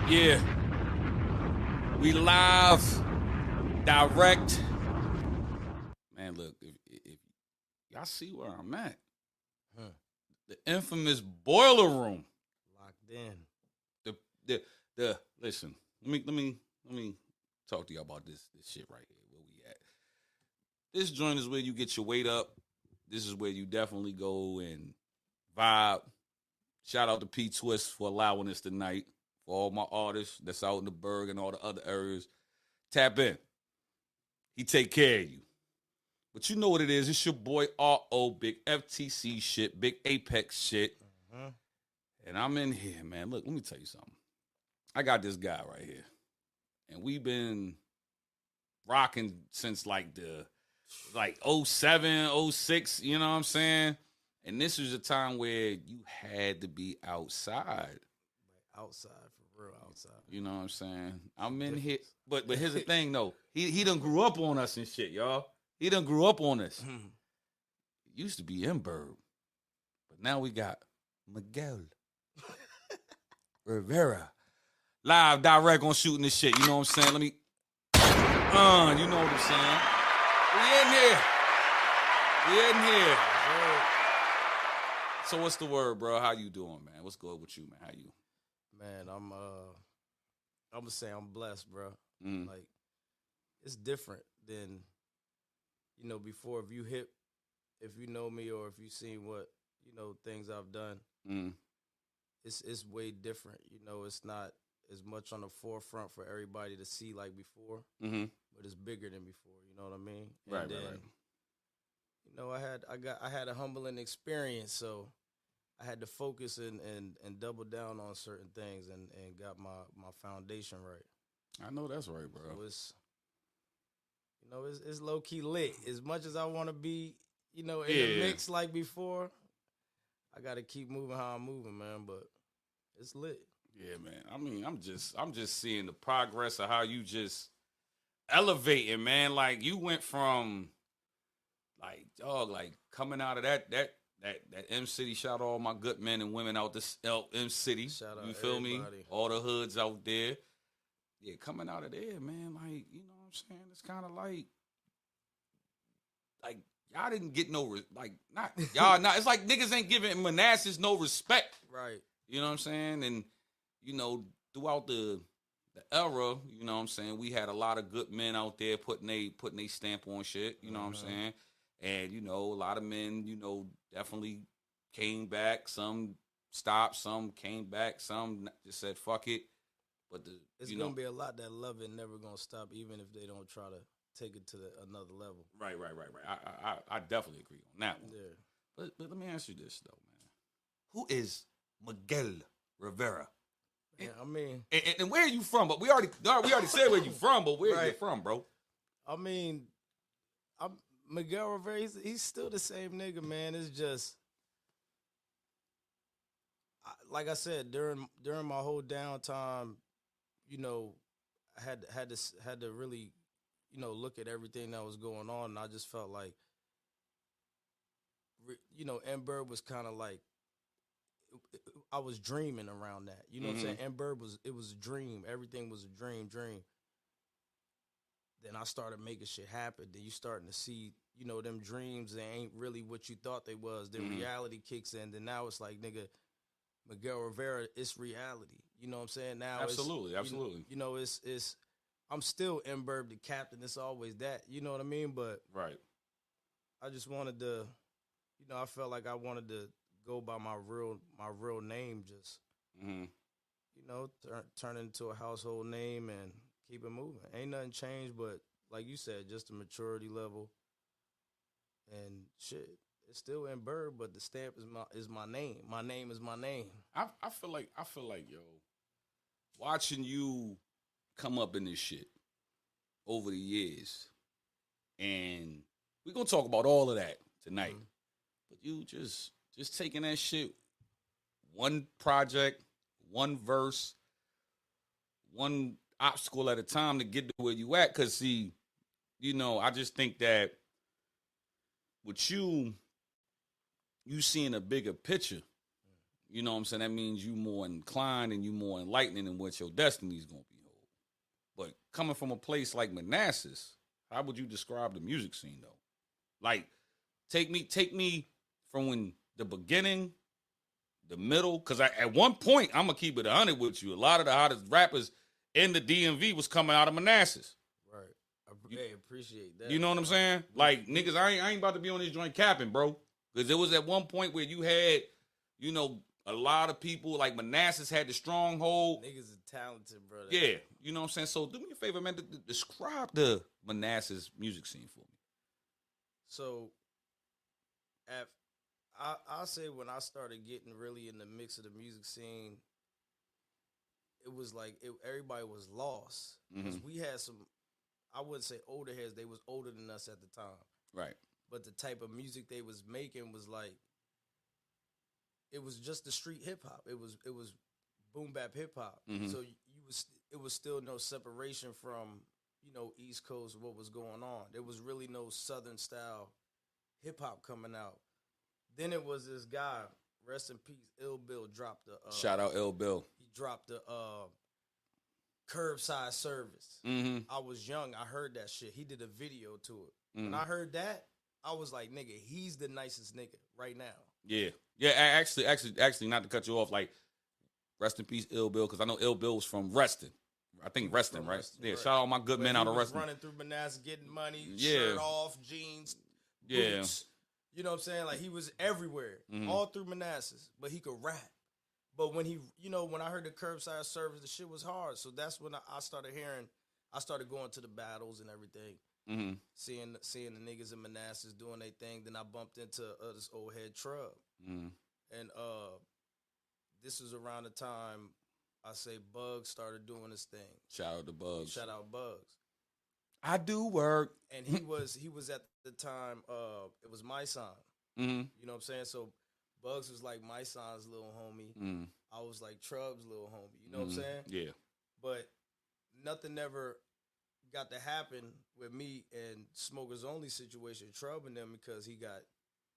Yeah, we live, direct. Man, look, if y'all see where I'm at, the infamous boiler room, locked in. The listen. Let me talk to y'all about this shit right here. Where we at? This joint is where you get your weight up. This is where you definitely go and vibe. Shout out to P Twist for allowing us tonight. For all my artists that's out in the Berg and all the other areas, tap in. He take care of you. But you know what it is. It's your boy R.O. Big FTC shit, big Apex shit. Mm-hmm. And I'm in here, man. Look, let me tell you something. I got this guy right here. And we've been rocking since like 07, 06, you know what I'm saying? And this was a time where you had to be outside. Outside, for real, outside. You know what I'm saying? I'm in here. But here's the thing, though. He done grew up on us and shit, y'all. He done grew up on us. It used to be in Burb. But now we got Miguel Rivera. Live, direct on shooting this shit. You know what I'm saying? Let me... you know what I'm saying? We in here. We in here. So what's the word, bro? How you doing, man? What's good with you, man? How you? Man, I'm gonna say I'm blessed, bro. Mm. Like, it's different than, before. If you know me or if you seen what, things I've done, it's way different. It's not as much on the forefront for everybody to see like before, but it's bigger than before. You know what I mean? Right, and then, right. I had a humbling experience, so I had to focus and double down on certain things and got my foundation right. I know that's right, bro. So it's low key lit. As much as I want to be, in the mix like before, I got to keep moving how I'm moving, man. But it's lit. Yeah, man. I mean, I'm just seeing the progress of how you just elevating, man. Like you went from coming out of that M City. Shout out all my good men and women out this M City. Shout out you feel everybody. Me? All the hoods out there. Yeah, coming out of there, man. Like, you know what I'm saying? It's kind of like y'all didn't get not y'all not. It's like niggas ain't giving Manassas no respect. Right. You know what I'm saying? And throughout the era, you know what I'm saying, we had a lot of good men out there putting they stamp on shit, you know what I'm saying? And, a lot of men, definitely came back. Some stopped, some came back, some just said, fuck it. But it's going to be a lot that love it never going to stop, even if they don't try to take it to another level. Right. I definitely agree on that one. Yeah. But let me ask you this, though, man. Who is Miguel Rivera? Yeah, I mean... And where are you from? But we already said where you from, but where you from, bro? I mean... Miguel Rivera, he's still the same nigga, man. It's just, like I said, during my whole downtime, I had to really, look at everything that was going on, and I just felt like, N-Bird was kind of like, I was dreaming around that. You know what I'm saying? N-Bird was a dream. Everything was a dream. Then I started making shit happen. Then you starting to see, them dreams, they ain't really what you thought they was. Then reality kicks in. Then now it's like, nigga, Miguel Rivera, it's reality. You know what I'm saying? Now absolutely. It's I'm still N-Bird the captain. It's always that. You know what I mean? But right. I just wanted to, I felt like I wanted to go by my real name, just turn it into a household name and keep it moving. Ain't nothing changed, but like you said, just the maturity level and shit. It's still N-Bird, but the stamp is my name. My name is my name. I feel like yo, watching you come up in this shit over the years, and we're gonna talk about all of that tonight. But you just taking that shit, one project, one verse, one obstacle at a time to get to where you at. Cause see, I just think that with you seeing a bigger picture. you know what I'm saying, that means you more inclined and you more enlightening in what your destiny's gonna be. But coming from a place like Manassas, how would you describe the music scene though? Like, take me from when the beginning, the middle, because at one point, I'm gonna keep it 100 with you. A lot of the hottest rappers in the DMV was coming out of Manassas. Right. Hey, appreciate that. You know what I'm saying? Like, niggas, I ain't about to be on this joint capping, bro. Because there was at one point where you had, you know, a lot of people, like Manassas had the stronghold. Niggas are talented, bro. Yeah, you know what I'm saying? So do me a favor, man, describe the Manassas music scene for me. So, I'll say when I started getting really in the mix of the music scene, it was like everybody was lost. Because we had some, I wouldn't say older heads, they was older than us at the time. Right. But the type of music they was making was like, it was just the street hip hop. It was boom bap hip hop. So it was still no separation from, you know, East Coast, what was going on. There was really no Southern style hip hop coming out. Then it was this guy, rest in peace, Ill Bill dropped the shout out Ill Bill. He dropped the curbside service. I was young, I heard that shit. He did a video to it. When I heard that, I was like, nigga, he's the nicest nigga right now. Yeah. Yeah, actually, not to cut you off, like, rest in peace, Ill Bill, because I know Ill Bill was from Reston. I think Reston, right? Yeah, right. Shout out my good men out of Reston. Running through Manassas, getting money, shirt off, jeans, boots. You know what I'm saying? Like, he was everywhere, all through Manassas, but he could rap. But when he, you know, when I heard the curbside service, the shit was hard. So that's when I started going to the battles and everything. Seeing the niggas in Manassas doing their thing. Then I bumped into this old head Trub. And this was around the time I say Bugs started doing his thing. Shout out to Bugs. Shout out Bugs. I do work. And he was at the time, it was my son. You know what I'm saying? So Bugs was like my son's little homie. I was like Trub's little homie. You know what I'm saying? Yeah. But nothing ever got to happen with me and Smokers Only situation, Trub and them, because he got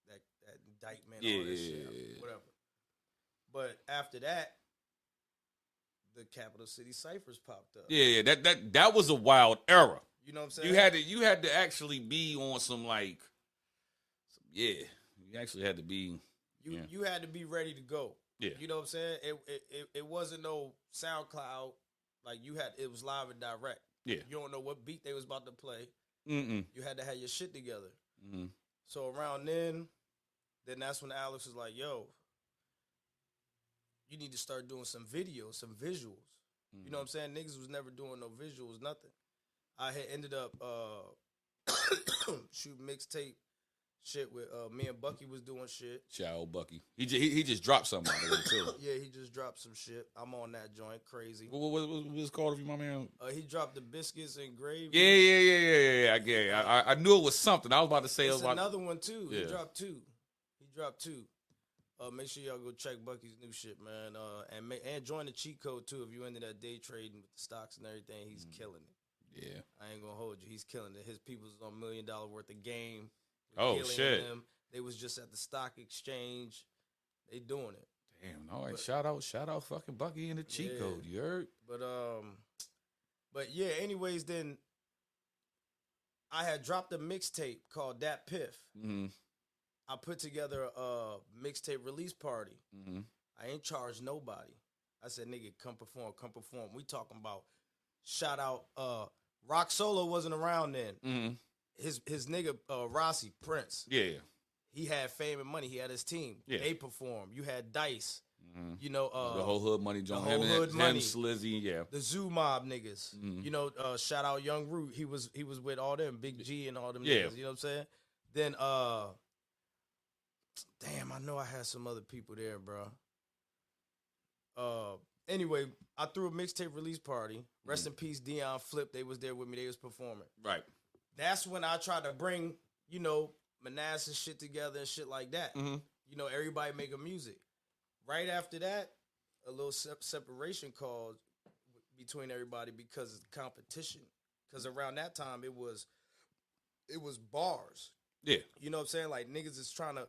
that indictment, all that shit, whatever. But after that, the Capital City Cyphers popped up. Yeah, that was a wild era. You know what I'm saying? You had to actually be on some you actually had to be. You had to be ready to go. Yeah. You know what I'm saying? It wasn't no SoundCloud. Like, it was live and direct. Yeah. You don't know what beat they was about to play. You had to have your shit together. So around then that's when Alex was like, yo, you need to start doing some videos, some visuals. You know what I'm saying? Niggas was never doing no visuals, nothing. I had ended up shooting mixtape shit with me and Bucky was doing shit. Shout out Bucky. He just dropped something out of it too. Yeah, he just dropped some shit. I'm on that joint, crazy. What was it called, if you my man? He dropped the biscuits and gravy. Yeah. I knew it was something. I was about to say it's another one too. Yeah. He dropped two. Make sure y'all go check Bucky's new shit, man. And join the cheat code too if you into that day trading with the stocks and everything. He's killing it. Yeah, I ain't gonna hold you. He's killing it. His people's on $1 million worth of game. Oh shit! They was just at the stock exchange. They doing it. Damn. All right. Shout out, fucking Bucky and the cheat code. You heard? But yeah. Anyways, then I had dropped a mixtape called Dat Piff. I put together a mixtape release party. I ain't charged nobody. I said, nigga, come perform. We talking about shout out. Rock Solo wasn't around then. His nigga Rossi Prince. Yeah. He had Fame and Money. He had his team. Yeah. They performed. You had Dice. You know, the whole Hood Money, John him, Slizzy, yeah. The Zoo Mob niggas. You know, shout out Young Root. He was with all them, Big G and all them niggas. You know what I'm saying? Then damn, I know I had some other people there, bro. Anyway, I threw a mixtape release party. Rest in peace, Dion Flip. They was there with me. They was performing. Right. That's when I tried to bring, you know, Manassas shit together and shit like that. You know, everybody making music. Right after that, a little separation caused between everybody because of the competition. Because around that time, it was bars. Yeah. You know what I'm saying? Like, niggas is trying to,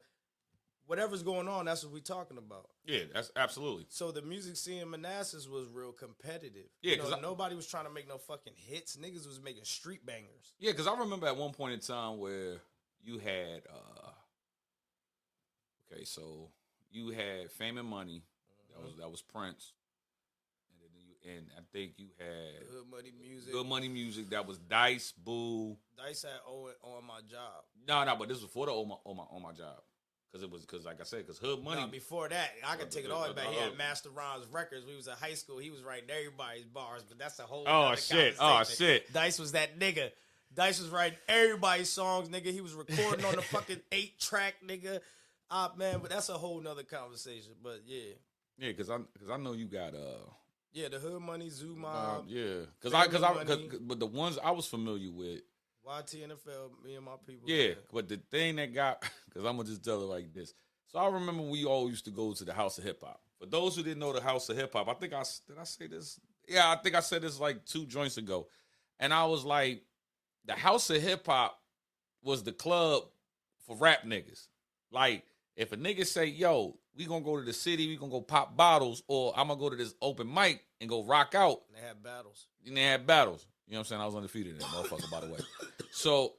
whatever's going on, that's what we talking about. Yeah, that's absolutely. So the music scene in Manassas was real competitive. Yeah, because nobody was trying to make no fucking hits. Niggas was making street bangers. Yeah, because I remember at one point in time where you had, okay, so you had Fame and Money. That was Prince. And I think you had Good Money Music. Good Money Music. That was Dice, Boo. Dice had On My Job. No, but this was before the On My Job. Because like I said, because Hood Money. No, before that, I could take it all the way back. He had Master Rhymes Records. We was in high school. He was writing everybody's bars, but that's a whole Oh shit. Dice was that nigga. Dice was writing everybody's songs, nigga. He was recording on the fucking 8-track, nigga. Man, but that's a whole nother conversation. But yeah. Yeah, because I know you got yeah, the Hood Money, Zoo Mob. Yeah, but the ones I was familiar with, YT NFL, me and my people. Yeah, man. But the thing that got, because I'm gonna just tell it like this. So I remember we all used to go to the House of Hip Hop. For those who didn't know the House of Hip Hop, did I say this? Yeah, I think I said this like 2 joints ago, and I was like, the House of Hip Hop was the club for rap niggas. Like, if a nigga say, yo, we gonna go to the city, we gonna go pop bottles, or I'm gonna go to this open mic and go rock out. And they had battles. And they had battles. You know what I'm saying? I was undefeated in that motherfucker, by the way. So,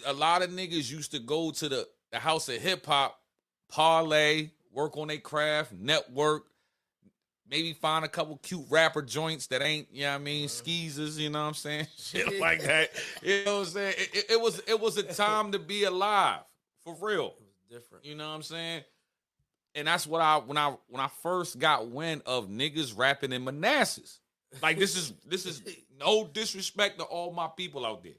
a lot of niggas used to go to the House of Hip Hop, parlay, work on their craft, network, maybe find a couple cute rapper joints that ain't, you know what I mean, skeezers, you know what I'm saying? Shit like that. You know what I'm saying? It was a time to be alive. For real. It was different. You know what I'm saying? And that's what when I first got wind of niggas rapping in Manassas. Like, this is no disrespect to all my people out there.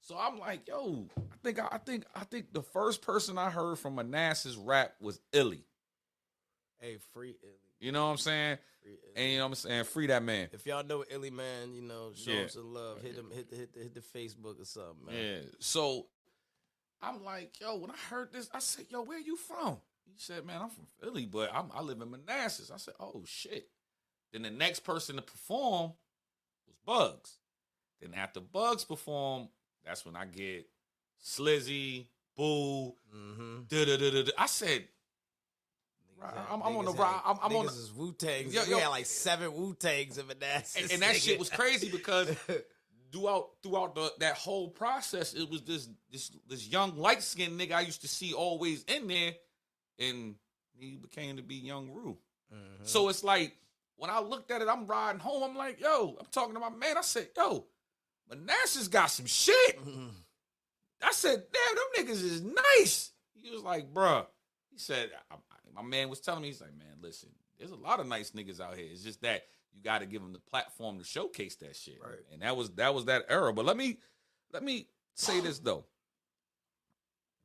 So I'm like, yo, I think the first person I heard from Manassas rap was Illy. Hey, free Illy. You know what I'm saying? And you know what I'm saying? Free that man. If y'all know Illy, man, you know, show him some love. Hit him, hit the Facebook or something, man. Yeah. So I'm like, yo, when I heard this, I said, yo, where you from? He said, man, I'm from Philly, but I live in Manassas. I said, oh, shit. Then the next person to perform was Bugs. Then after Bugs performed, that's when I get Slizzy, Boo, I said, I'm on the ride. I'm on the Wu-Tangs. We had like 7 Wu-Tangs in Manassas. And that shit was crazy because throughout that whole process, it was this young light-skinned nigga I used to see always in there, and he became to be Young Rue. Mm-hmm. So it's like, when I looked at it, I'm riding home, I'm like, yo, I'm talking to my man, I said, yo, Manassas got some shit. Mm-hmm. I said, damn, them niggas is nice. He was like, bruh. He said, my man was telling me, he's like, man, listen, there's a lot of nice niggas out here. It's just that you got to give them the platform to showcase that shit. Right. And that was that era. But let me say this, though.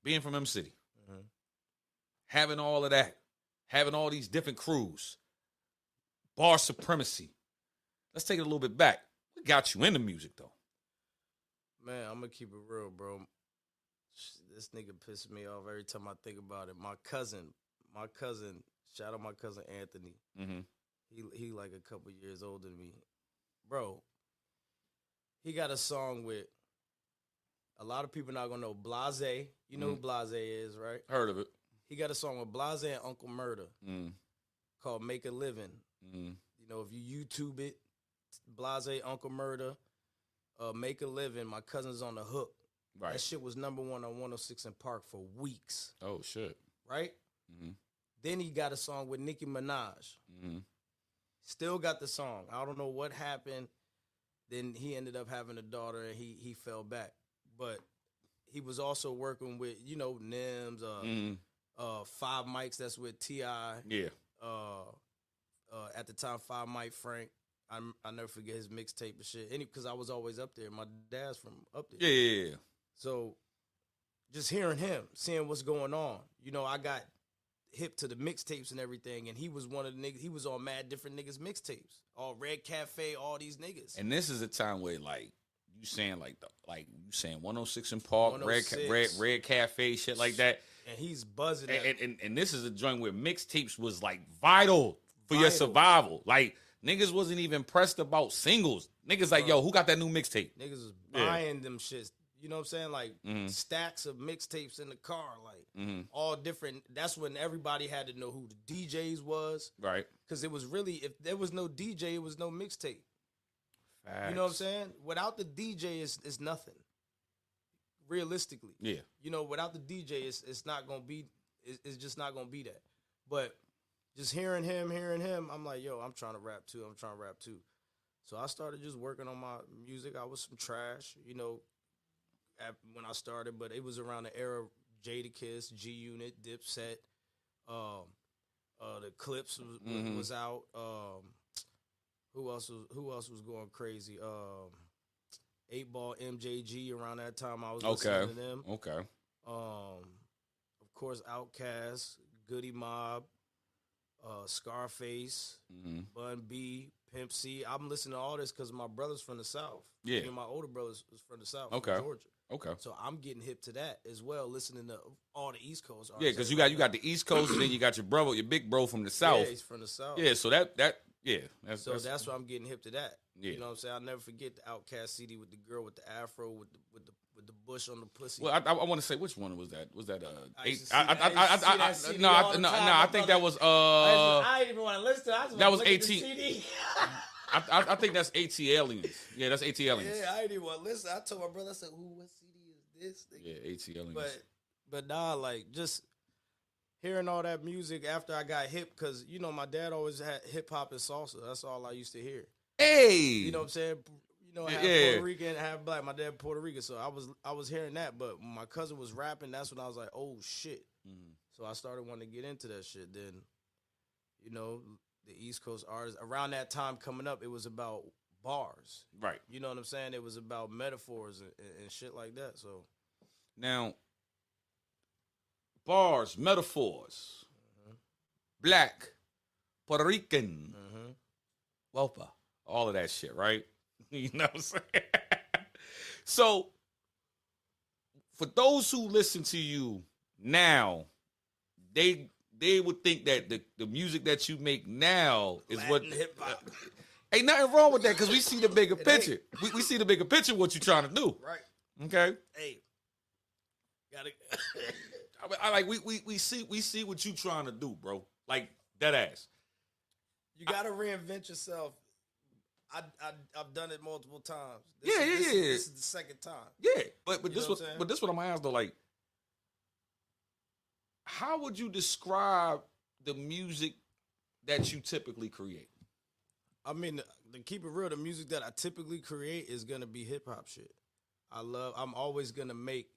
Being from M City, having all of that, having all these different crews, bar supremacy. Let's take it a little bit back. What got you into music, though? Man, I'm going to keep it real, bro. This nigga pisses me off every time I think about it. My cousin, shout out my cousin Anthony. Mm-hmm. He like a couple years older than me. Bro, he got a song with, a lot of people not going to know, Blase. You know who Blase is, right? Heard of it. He got a song with Blase and Uncle Murder called Make a Living. You know, if you YouTube it, Blase, Uncle Murder, Make a Living, my cousin's on the hook. Right. That shit was #1 on 106 in Park for weeks. Oh, shit. Right? Mm-hmm. Then he got a song with Nicki Minaj. Mm-hmm. Still got the song. I don't know what happened. Then he ended up having a daughter and he fell back. But he was also working with, you know, Nims, 5 Mics, that's with T.I. Yeah. At the time, 5 Mic Frank. I never forget his mixtape and shit. Because I was always up there. My dad's from up there. Yeah. So just hearing him, seeing what's going on. You know, I got hip to the mixtapes and everything, and he was one of the niggas. He was on mad different niggas' mixtapes. All Red Cafe, all these niggas. And this is a time where, like, you saying 106 in Park, 106. Red Cafe, shit like that. And he's buzzing. And this is a joint where mixtapes was like vital for your survival. Like, niggas wasn't even pressed about singles. Niggas like, yo, who got that new mixtape? Niggas was buying them shits. You know what I'm saying? Like stacks of mixtapes in the car, like all different. That's when everybody had to know who the DJs was, right? Because it was really, if there was no DJ, it was no mixtape. Facts. You know what I'm saying? Without the DJ, it's nothing. Realistically, yeah. You know, without the DJ, it's not gonna be. It's just not gonna be that. But just hearing him, I'm like, yo, I'm trying to rap too. So I started just working on my music. I was some trash, you know, when I started, but it was around the era of Jadakiss, G Unit, Dipset, the Clips was out. Who else was going crazy? 8 Ball, MJG. Around that time, I was listening to them. Okay. Of course, Outkast, Goody Mob, Scarface, Bun B, Pimp C. I'm listening to all this because my brother's from the South. Yeah. And my older brother's from the South, okay. from Georgia. Okay. So I'm getting hip to that as well, listening to all the East Coast artists. Yeah, because you got the East Coast, and then you got your big bro from the South. Yeah, he's from the South. Yeah, so that's why I'm getting hip to that. Yeah. You know what I'm saying? I'll never forget the Outkast CD with the girl with the afro with the bush on the pussy. Well, I want to say which one was that? Was that I think that was I didn't even want to listen to it. That was 18. I think that's AT Aliens. Yeah, that's AT Aliens. Yeah, I didn't even want to listen. I told my brother, I said, "Ooh, what CD is this?" Yeah, AT Aliens. But nah, like just hearing all that music after I got hip, because you know my dad always had hip hop and salsa. That's all I used to hear. Hey, you know what I'm saying? You know, half Puerto Rican, half black. My dad Puerto Rican, so I was hearing that. But when my cousin was rapping, that's when I was like, "Oh shit!" So I started wanting to get into that shit. Then, you know, the East Coast artists around that time coming up, it was about bars, right? You know what I'm saying? It was about metaphors and shit like that. So now, bars, metaphors, black, Puerto Rican, Welpa, all of that shit, right? You know what I'm saying? So, for those who listen to you now, they would think that the music that you make now is Latin what hip hop. Ain't nothing wrong with that because we see the bigger picture. We see the bigger picture of what you're trying to do. Right. Okay. Hey. Gotta. I like we see what you trying to do, bro. Like that ass. You gotta reinvent yourself. I've done it multiple times. This is the second time. Yeah, but this what I'm gonna ask though. Like, how would you describe the music that you typically create? I mean, to keep it real, the music that I typically create is gonna be hip hop shit. I'm always gonna make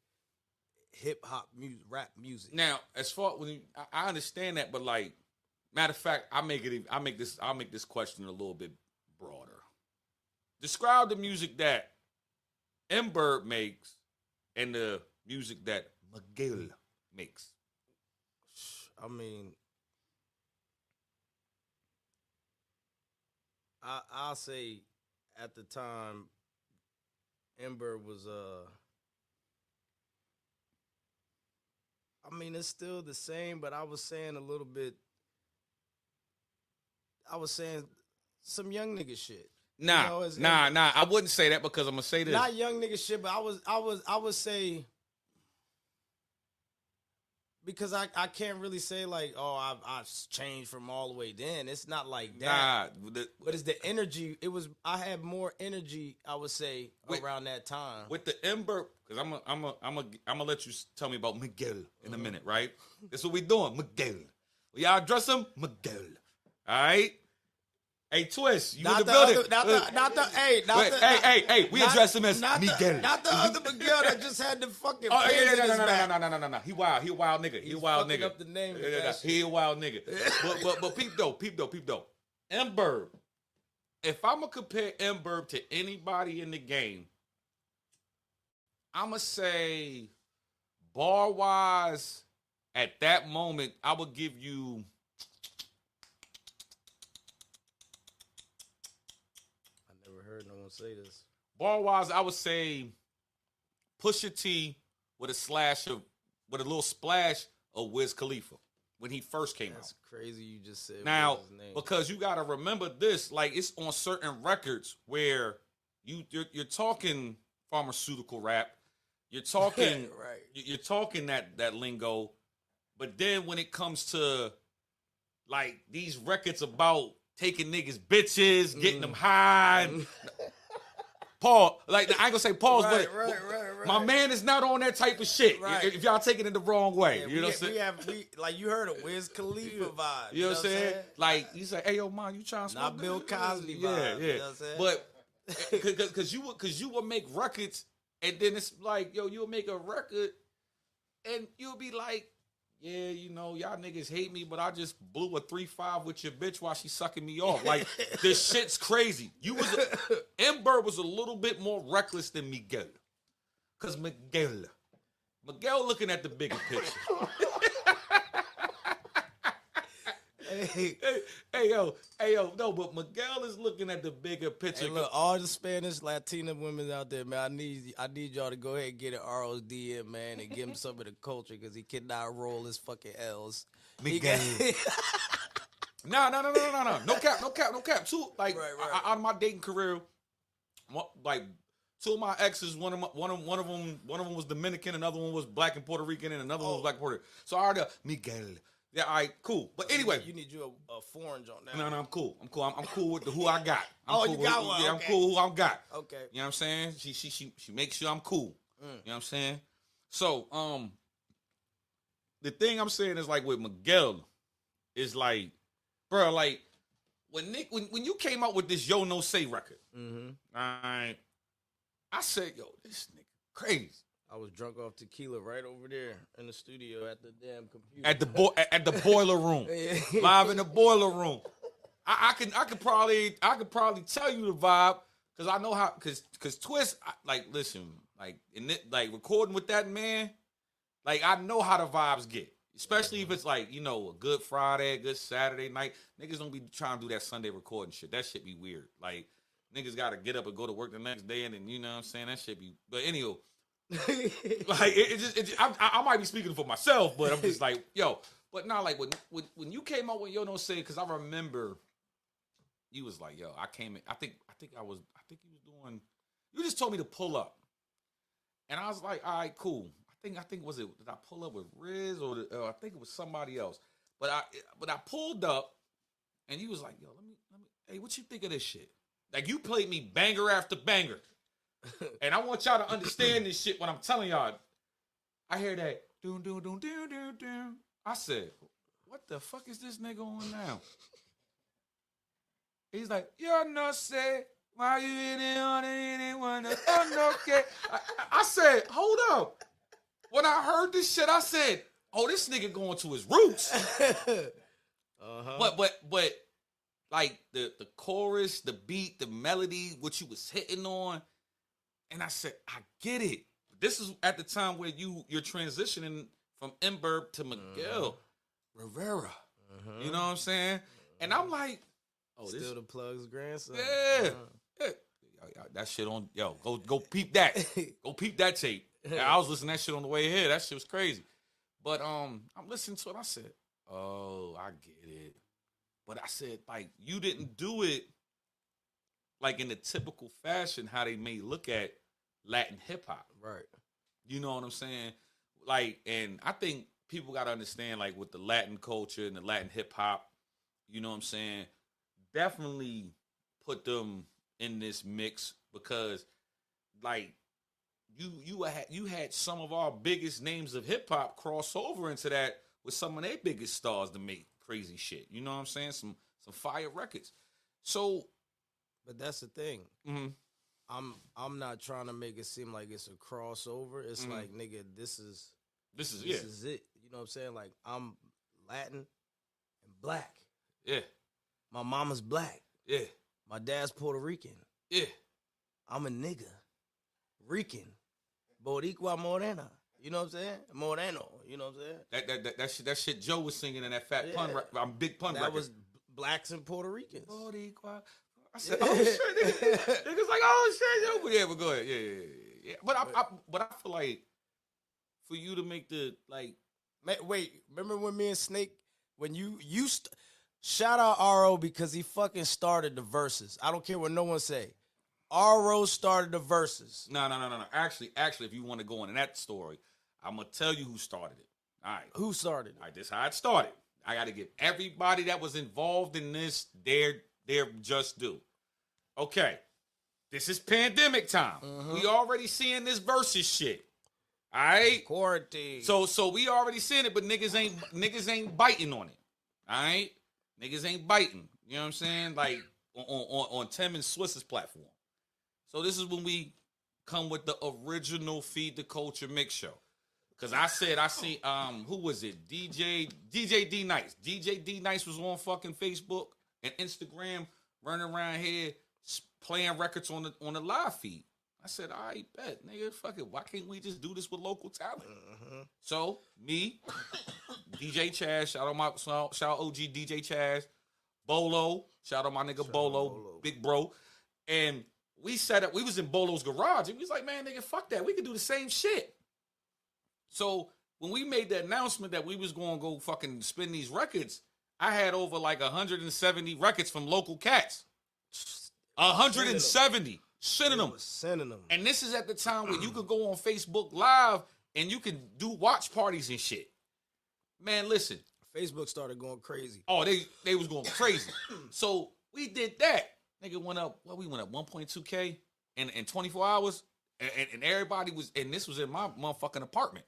hip hop music, rap music. Now, as far I understand that, but like, matter of fact, I'll make this question a little bit broader. Describe the music that M-Bird makes and the music that Miguel makes. I mean, I'll say at the time, M-Bird was I mean, it's still the same, but I was saying a little bit. I was saying some young nigga shit. Nah. I wouldn't say that because I'm gonna say this. Not young nigga shit, but I would say, because I can't really say like, oh, I've changed from all the way then. It's not like that. But it's the energy. I had more energy, I would say, around that time. With the M-Bird, because I'm gonna let you tell me about Miguel in a minute, right? That's what we doing, Miguel. Y'all address him, Miguel. All right. Hey, Twist, you in the building. We address him as Miguel. Not the other Miguel that just had the fucking no. He wild nigga. He a wild nigga. Up the name he a wild nigga. but peep though. M-Bird. If I'm gonna compare M-Bird to anybody in the game, I'ma say bar wise, at that moment, I would give you. No one say this. Bar wise, I would say Pusha T with a little splash of Wiz Khalifa when he first came out. That's crazy you just said now his name. Because you got to remember this, like it's on certain records where you're talking pharmaceutical rap, you're talking right. You're talking that lingo, but then when it comes to like these records about taking niggas bitches, getting them high. Paul, like I ain't gonna say pause, right, but right. my man is not on that type of shit. Right. If y'all taking it the wrong way, yeah, you know what I'm saying? We like you heard it, Wiz Khalifa vibe. You know what I'm saying? Like you say, hey yo, man, you trying to not Bill Cosby vibe. Yeah. You know what I'm saying? But because you would make records, and then it's like, yo, you'll make a record, and you'll be like, yeah, you know, y'all niggas hate me, but I just blew a 3-5 with your bitch while she sucking me off. Like, this shit's crazy. M-Bird was a little bit more reckless than Miguel. Because Miguel looking at the bigger picture. hey, yo, no, but Miguel is looking at the bigger picture. Hey, look, all the Spanish, Latina women out there, man, I need y'all to go ahead and get an R.O.D. in, man, and give him some of the culture, because he cannot roll his fucking L's. Miguel. No. No cap. Two, like, right. Out of my dating career, like, two of my exes, one of them was Dominican, another one was black and Puerto Rican, and another one was black and Puerto Rican. So I already Miguel. Yeah, all right, cool. But anyway, you need you a foreign joint now. No, I'm cool. I'm cool with who I got. You got one. Yeah, okay. I'm cool with who I got. Okay. You know what I'm saying? She makes sure I'm cool. You know what I'm saying? So, the thing I'm saying is, like, with Miguel, is like, bro, like, when you came out with this Yo No Say record, I said, yo, this nigga crazy. I was drunk off tequila right over there in the studio at the damn computer. At the boiler room. Live in the boiler room. I could probably tell you the vibe, because I know how, because Twist, like, listen, like, like, recording with that man, like, I know how the vibes get. Especially if it's like, you know, a good Friday, a good Saturday night. Niggas don't be trying to do that Sunday recording shit. That shit be weird. Like, niggas gotta get up and go to work the next day, and then, you know what I'm saying? That shit be, but anyway. Like, I might be speaking for myself, but I'm just like, yo. But not like when you came out with Yo No Say, because I remember you was like, yo, I came in. I think you was doing. You just told me to pull up, and I was like, all right, cool. I think was it? Did I pull up with Riz or I think it was somebody else? But I pulled up, and you was like, yo, let me. Hey, what you think of this shit? Like, you played me banger after banger. And I want y'all to understand this shit when I'm telling y'all. I hear that doom. I said, what the fuck is this nigga on now? He's like, you no say, why you in it on anyone? Okay. I said, hold up. When I heard this shit, I said, oh, this nigga going to his roots. But like the chorus, the beat, the melody, what you was hitting on. And I said, I get it. This is at the time where you're transitioning from M-Bird to Miguel Rivera. You know what I'm saying? And I'm like, oh, still this the plug's grandson. Yeah. That shit on, yo, go peep that. Go peep that tape. I was listening to that shit on the way here. That shit was crazy. But I'm listening to it. I said, oh, I get it. But I said, like, you didn't do it like in the typical fashion how they may look at Latin hip hop. Right. You know what I'm saying? Like, and I think people got to understand, like, with the Latin culture and the Latin hip hop, you know what I'm saying? Definitely put them in this mix, because, like, you had some of our biggest names of hip hop cross over into that with some of their biggest stars to make crazy shit. You know what I'm saying? Some fire records. So, but that's the thing. Mm-hmm. I'm not trying to make it seem like it's a crossover. It's like, nigga, this is it. You know what I'm saying? Like, I'm Latin and black. Yeah. My mama's black. Yeah. My dad's Puerto Rican. Yeah. I'm a nigga. Rican. Boricua Morena. You know what I'm saying? Moreno. You know what I'm saying? That shit Joe was singing in that fat pun. I'm big pun. That record. was blacks and Puerto Ricans. Boricua. I said, oh shit, niggas like, oh shit, yo, but yeah, but go ahead, yeah. But I feel like for you to make the like, wait, remember when me and Snake, when you shout out R.O. because he fucking started the verses. I don't care what no one say. R.O. started the verses. No. Actually, if you want to go into that story, I'm gonna tell you who started it. All right. Who started it? All right, this is how it started. I got to give everybody that was involved in this their just due. Okay. This is pandemic time. Mm-hmm. We already seeing this versus shit. All right? Quarantine. So we already seeing it, but niggas ain't biting on it. All right? Niggas ain't biting. You know what I'm saying? Like on Tim and Swiss's platform. So this is when we come with the original Feed the Culture Mix Show. Cause I see who was it? DJ D Nice. DJ D Nice was on fucking Facebook and Instagram running around here playing records on the live feed. I said, all right, bet, nigga, fuck it. Why can't we just do this with local talent? Mm-hmm. So me, DJ Chaz, shout out OG DJ Chaz, Bolo, shout out my nigga Bolo, big bro, and we set up. We was in Bolo's garage, and we was like, man, nigga, fuck that. We could do the same shit. So when we made the announcement that we was going to go fucking spin these records, I had over like 170 records from local cats. 170. Sending them. And this is at the time where you could go on Facebook Live and you can do watch parties and shit. Man, listen. Facebook started going crazy. Oh, they was going crazy. So we did that. Nigga went up, we went up 1.2K in 24 hours. And everybody was, and this was in my motherfucking apartment.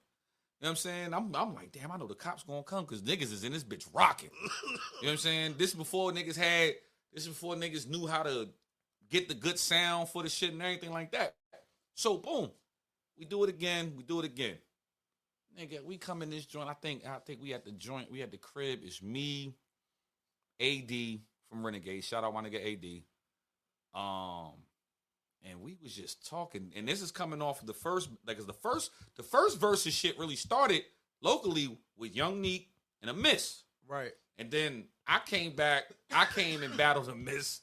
You know what I'm saying? I'm like, damn, I know the cops gonna come because niggas is in this bitch rocking. You know what I'm saying? This is before niggas knew how to get the good sound for the shit and everything like that. So boom, we do it again. Nigga, we come in this joint. I think we at the joint. We at the crib. It's me, AD from Renegade. Shout out my nigga AD. And we was just talking, and this is coming off of the first, like, the first versus shit really started locally with Young Neek and a Miss. Right. And then I came and battled a Miss,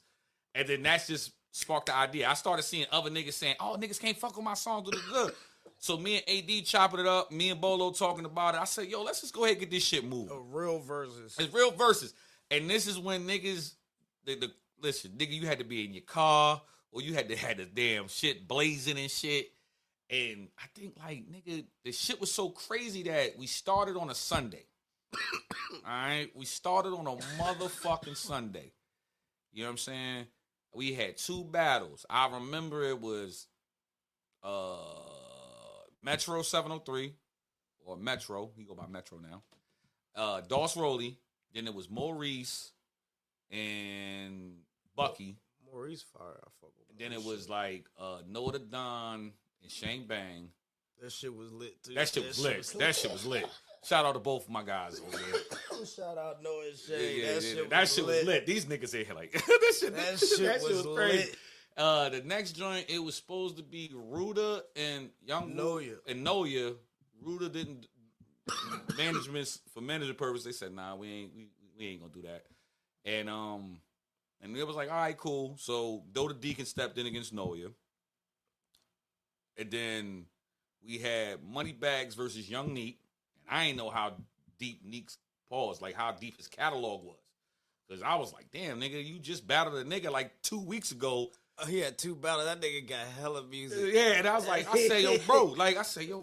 and then that's just sparked the idea. I started seeing other niggas saying, oh, niggas can't fuck with my song. So me and AD chopping it up, me and Bolo talking about it. I said, yo, let's just go ahead and get this shit moving. Real versus. It's real versus. And this is when niggas, listen, nigga, you had to be in your car, or you had to have the damn shit blazing and shit. And I think, like, nigga, the shit was so crazy that we started on a Sunday. All right? We started on a motherfucking Sunday. You know what I'm saying? We had 2 battles. I remember it was Metro 703, or Metro. He go by Metro now. Doss Rowley. Then it was Maurice and Bucky. Maurice fire. I fuck with Then it was like Noah the Don and Shane Bang. That shit was lit too. That shit was lit. Shout out to both of my guys over there. Shout out Noah and Shane. Yeah, that shit was lit. These niggas in here like that shit was crazy. The next joint, it was supposed to be Ruda and Young Noya. And Noya. Ruda didn't for management purpose. They said, nah, we ain't gonna do that. And it was like, all right, cool. So Doda Deacon stepped in against Noya. And then we had Moneybags versus Young Neek. And I ain't know how deep Neek's pause, like how deep his catalog was. Because I was like, damn, nigga, you just battled a nigga like 2 weeks ago. Oh, he had 2 battles. That nigga got hella music. Yeah, and I was like, I say, yo,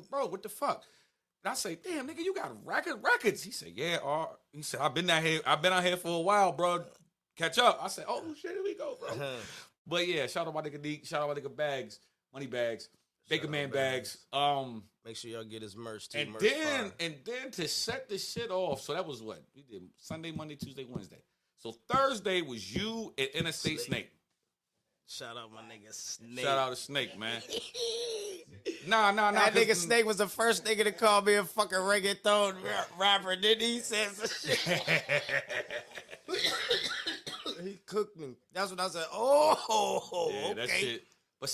bro, what the fuck? And I say, damn, nigga, you got records. He said, yeah, he said, I've been out here for a while, bro. Catch up. I said, oh shit, here we go, bro. But yeah, shout out my nigga Neek, shout out my nigga Bags, Money Bags, Baker Man Bags. Make sure y'all get his merch too. And then to set this shit off, so that was what we did: Sunday, Monday, Tuesday, Wednesday. So Thursday was you and Interstate Snake. Shout out my nigga Snake. Shout out to Snake, man. Nah. That nigga Snake was the first nigga to call me a fucking reggaeton rapper. Didn't he? Said some shit. He cooked me. That's when I said, "Oh, yeah, okay." That shit. But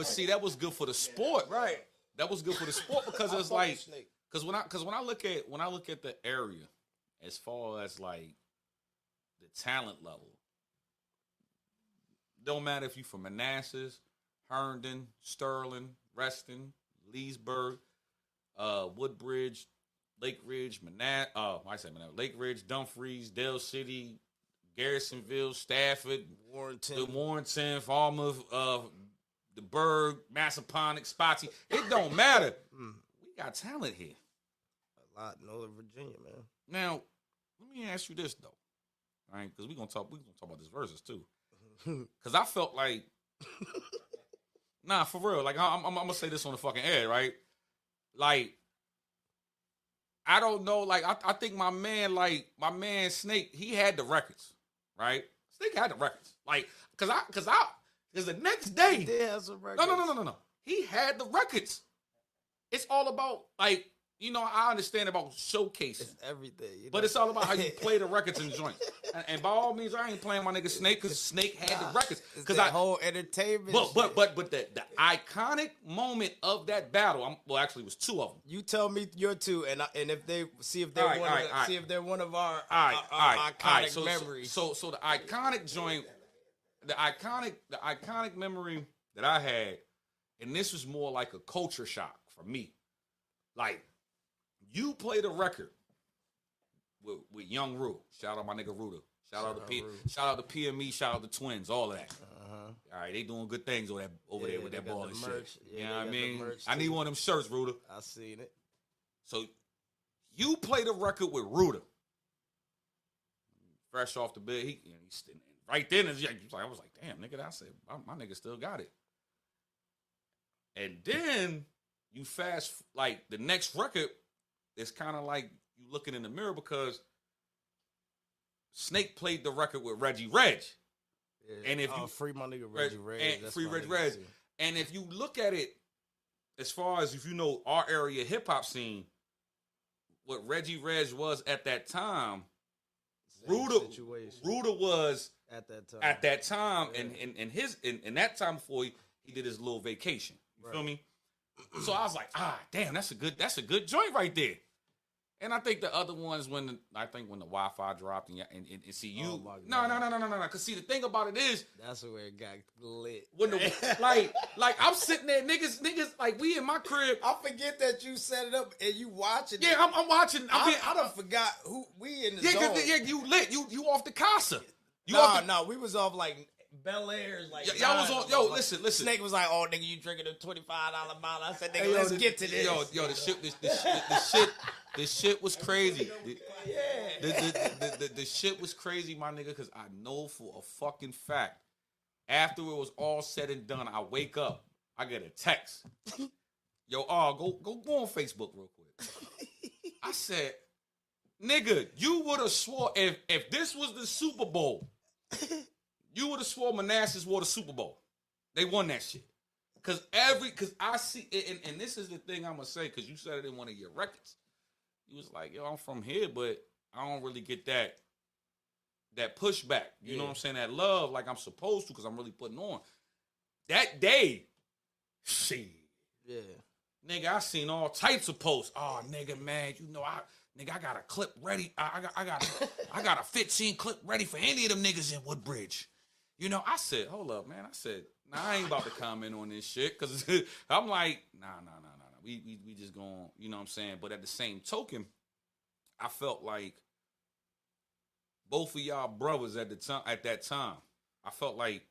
see, that was good for the sport, right? That was good for the sport because it's like, because when I look at the area, as far as like the talent level, don't matter if you from Manassas, Herndon, Sterling, Reston, Leesburg, Woodbridge, Lake Ridge, Lake Ridge, Dumfries, Dale City, Garrisonville, Stafford, Warrenton, Falmouth, the Berg, Massaponax, Spotsy. It don't matter. We got talent here. A lot, Northern Virginia, man. Now, let me ask you this though, all right? Because we're gonna talk about this versus too. Because I felt like, nah, for real. Like I'm gonna say this on the fucking air, right? Like, I don't know. Like I think my man Snake, he had the records, right? Snake had the records. Like, cause the next day He did have some records. No. He had the records. It's all about, like, you know, I understand about showcasing. It's everything. But it's all about how you play the records in the joint. And by all means, I ain't playing my nigga Snake because Snake had the records. Because whole entertainment. But the iconic moment of that battle, actually it was two of them. You tell me your two, and if they see if they're if they're one of our iconic memories. So the iconic joint, the iconic memory that I had, and this was more like a culture shock for me. Like, you played a record with Young Rue. Shout out my nigga Ruda. Shout out to PME. Shout out to Twins. All of that. All right, they doing good things over there with that ball and shit. You know what I mean? I need one of them shirts, Ruda. I seen it. So you played a record with Ruda. Fresh off the bed, he's right then. I was like, damn, nigga. I said, my nigga still got it. And then you like the next record, it's kind of like you looking in the mirror because Snake played the record with Reggie Reg. Yeah. And if you free my nigga Reggie Reg, free Reggie Reg. And if you look at it, as far as if you know our area hip hop scene, what Reggie Reg was at that time, Ruda was at that time, yeah. and that time before he did his little vacation. You feel me? So I was like, damn, that's a good joint right there. And I think the other ones when the Wi-Fi dropped and see you. No. Cause see the thing about it is that's where it got lit. When like I'm sitting there, niggas like we in my crib. I forget that you set it up and you watching. Yeah, I'm watching. I done forgot who we in the zone. Yeah, you lit. You off the casa. No, we was off like Bel Air's like y'all was on. Yo, listen. Snake was like, "Oh, nigga, you drinking a $25 bottle?" I said, "Nigga, let's get to this." Yo, the shit was crazy. The shit was crazy, my nigga, because I know for a fucking fact, after it was all said and done, I wake up, I get a text. Yo, go on Facebook real quick. I said, nigga, you would have swore if this was the Super Bowl. You would have swore Manassas won the Super Bowl. They won that shit. Cause I see it, and this is the thing I'm gonna say, cause you said it in one of your records. You was like, yo, I'm from here, but I don't really get that pushback. You know what I'm saying? That love like I'm supposed to, cause I'm really putting on. That day, shit. Yeah. Nigga, I seen all types of posts. Oh, nigga, man, you know, I got a clip ready. I got a 15 clip ready for any of them niggas in Woodbridge. You know, I said, hold up, man. I said, nah, I ain't about to comment on this shit. Because I'm like, nah. We just going, you know what I'm saying? But at the same token, I felt like both of y'all brothers at that time, I felt like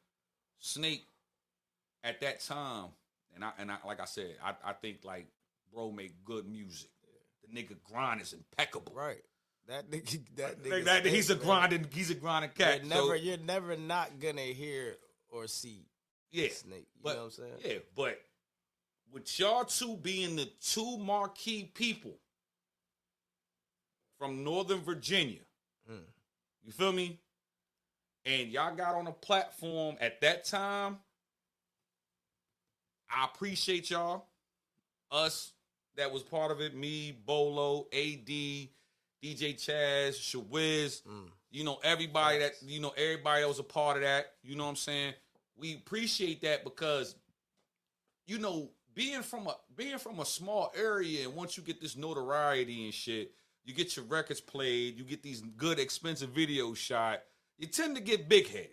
Snake at that time, and I like I said, I think like bro make good music. The nigga grind is impeccable. Right. That nigga he's a grinding cat. You're never not gonna hear or see Snake. You know what I'm saying? Yeah, but with y'all two being the two marquee people from Northern Virginia, you feel me? And y'all got on a platform at that time. I appreciate y'all. Us that was part of it, me, Bolo, AD, DJ Chaz, Shawiz, you know, everybody that was a part of that. You know what I'm saying? We appreciate that because, you know, being from a small area, and once you get this notoriety and shit, you get your records played, you get these good expensive videos shot, you tend to get big headed.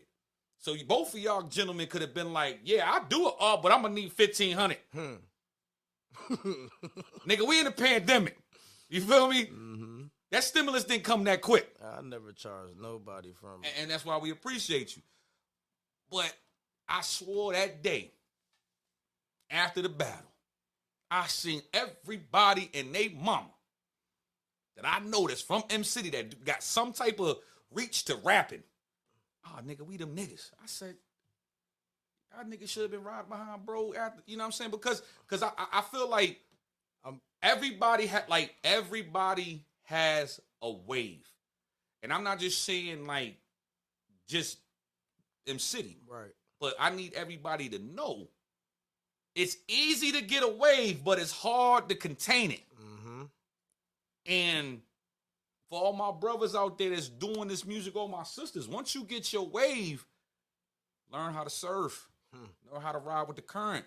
So both of y'all gentlemen could have been like, yeah, I do it all, but I'm gonna need 1,500. Nigga, we in a pandemic. You feel me? Mm-hmm. That stimulus didn't come that quick. I never charged nobody from it. And that's why we appreciate you. But I swore that day, after the battle, I seen everybody and they mama that I noticed from M City that got some type of reach to rapping. Oh, nigga, we them niggas. I said, y'all niggas should have been riding behind bro after, you know what I'm saying? Because I feel like everybody has a wave. And I'm not just saying like just M City. Right. But I need everybody to know it's easy to get a wave, but it's hard to contain it. Mm-hmm. And for all my brothers out there that's doing this music, all my sisters, once you get your wave, learn how to surf, know how to ride with the current.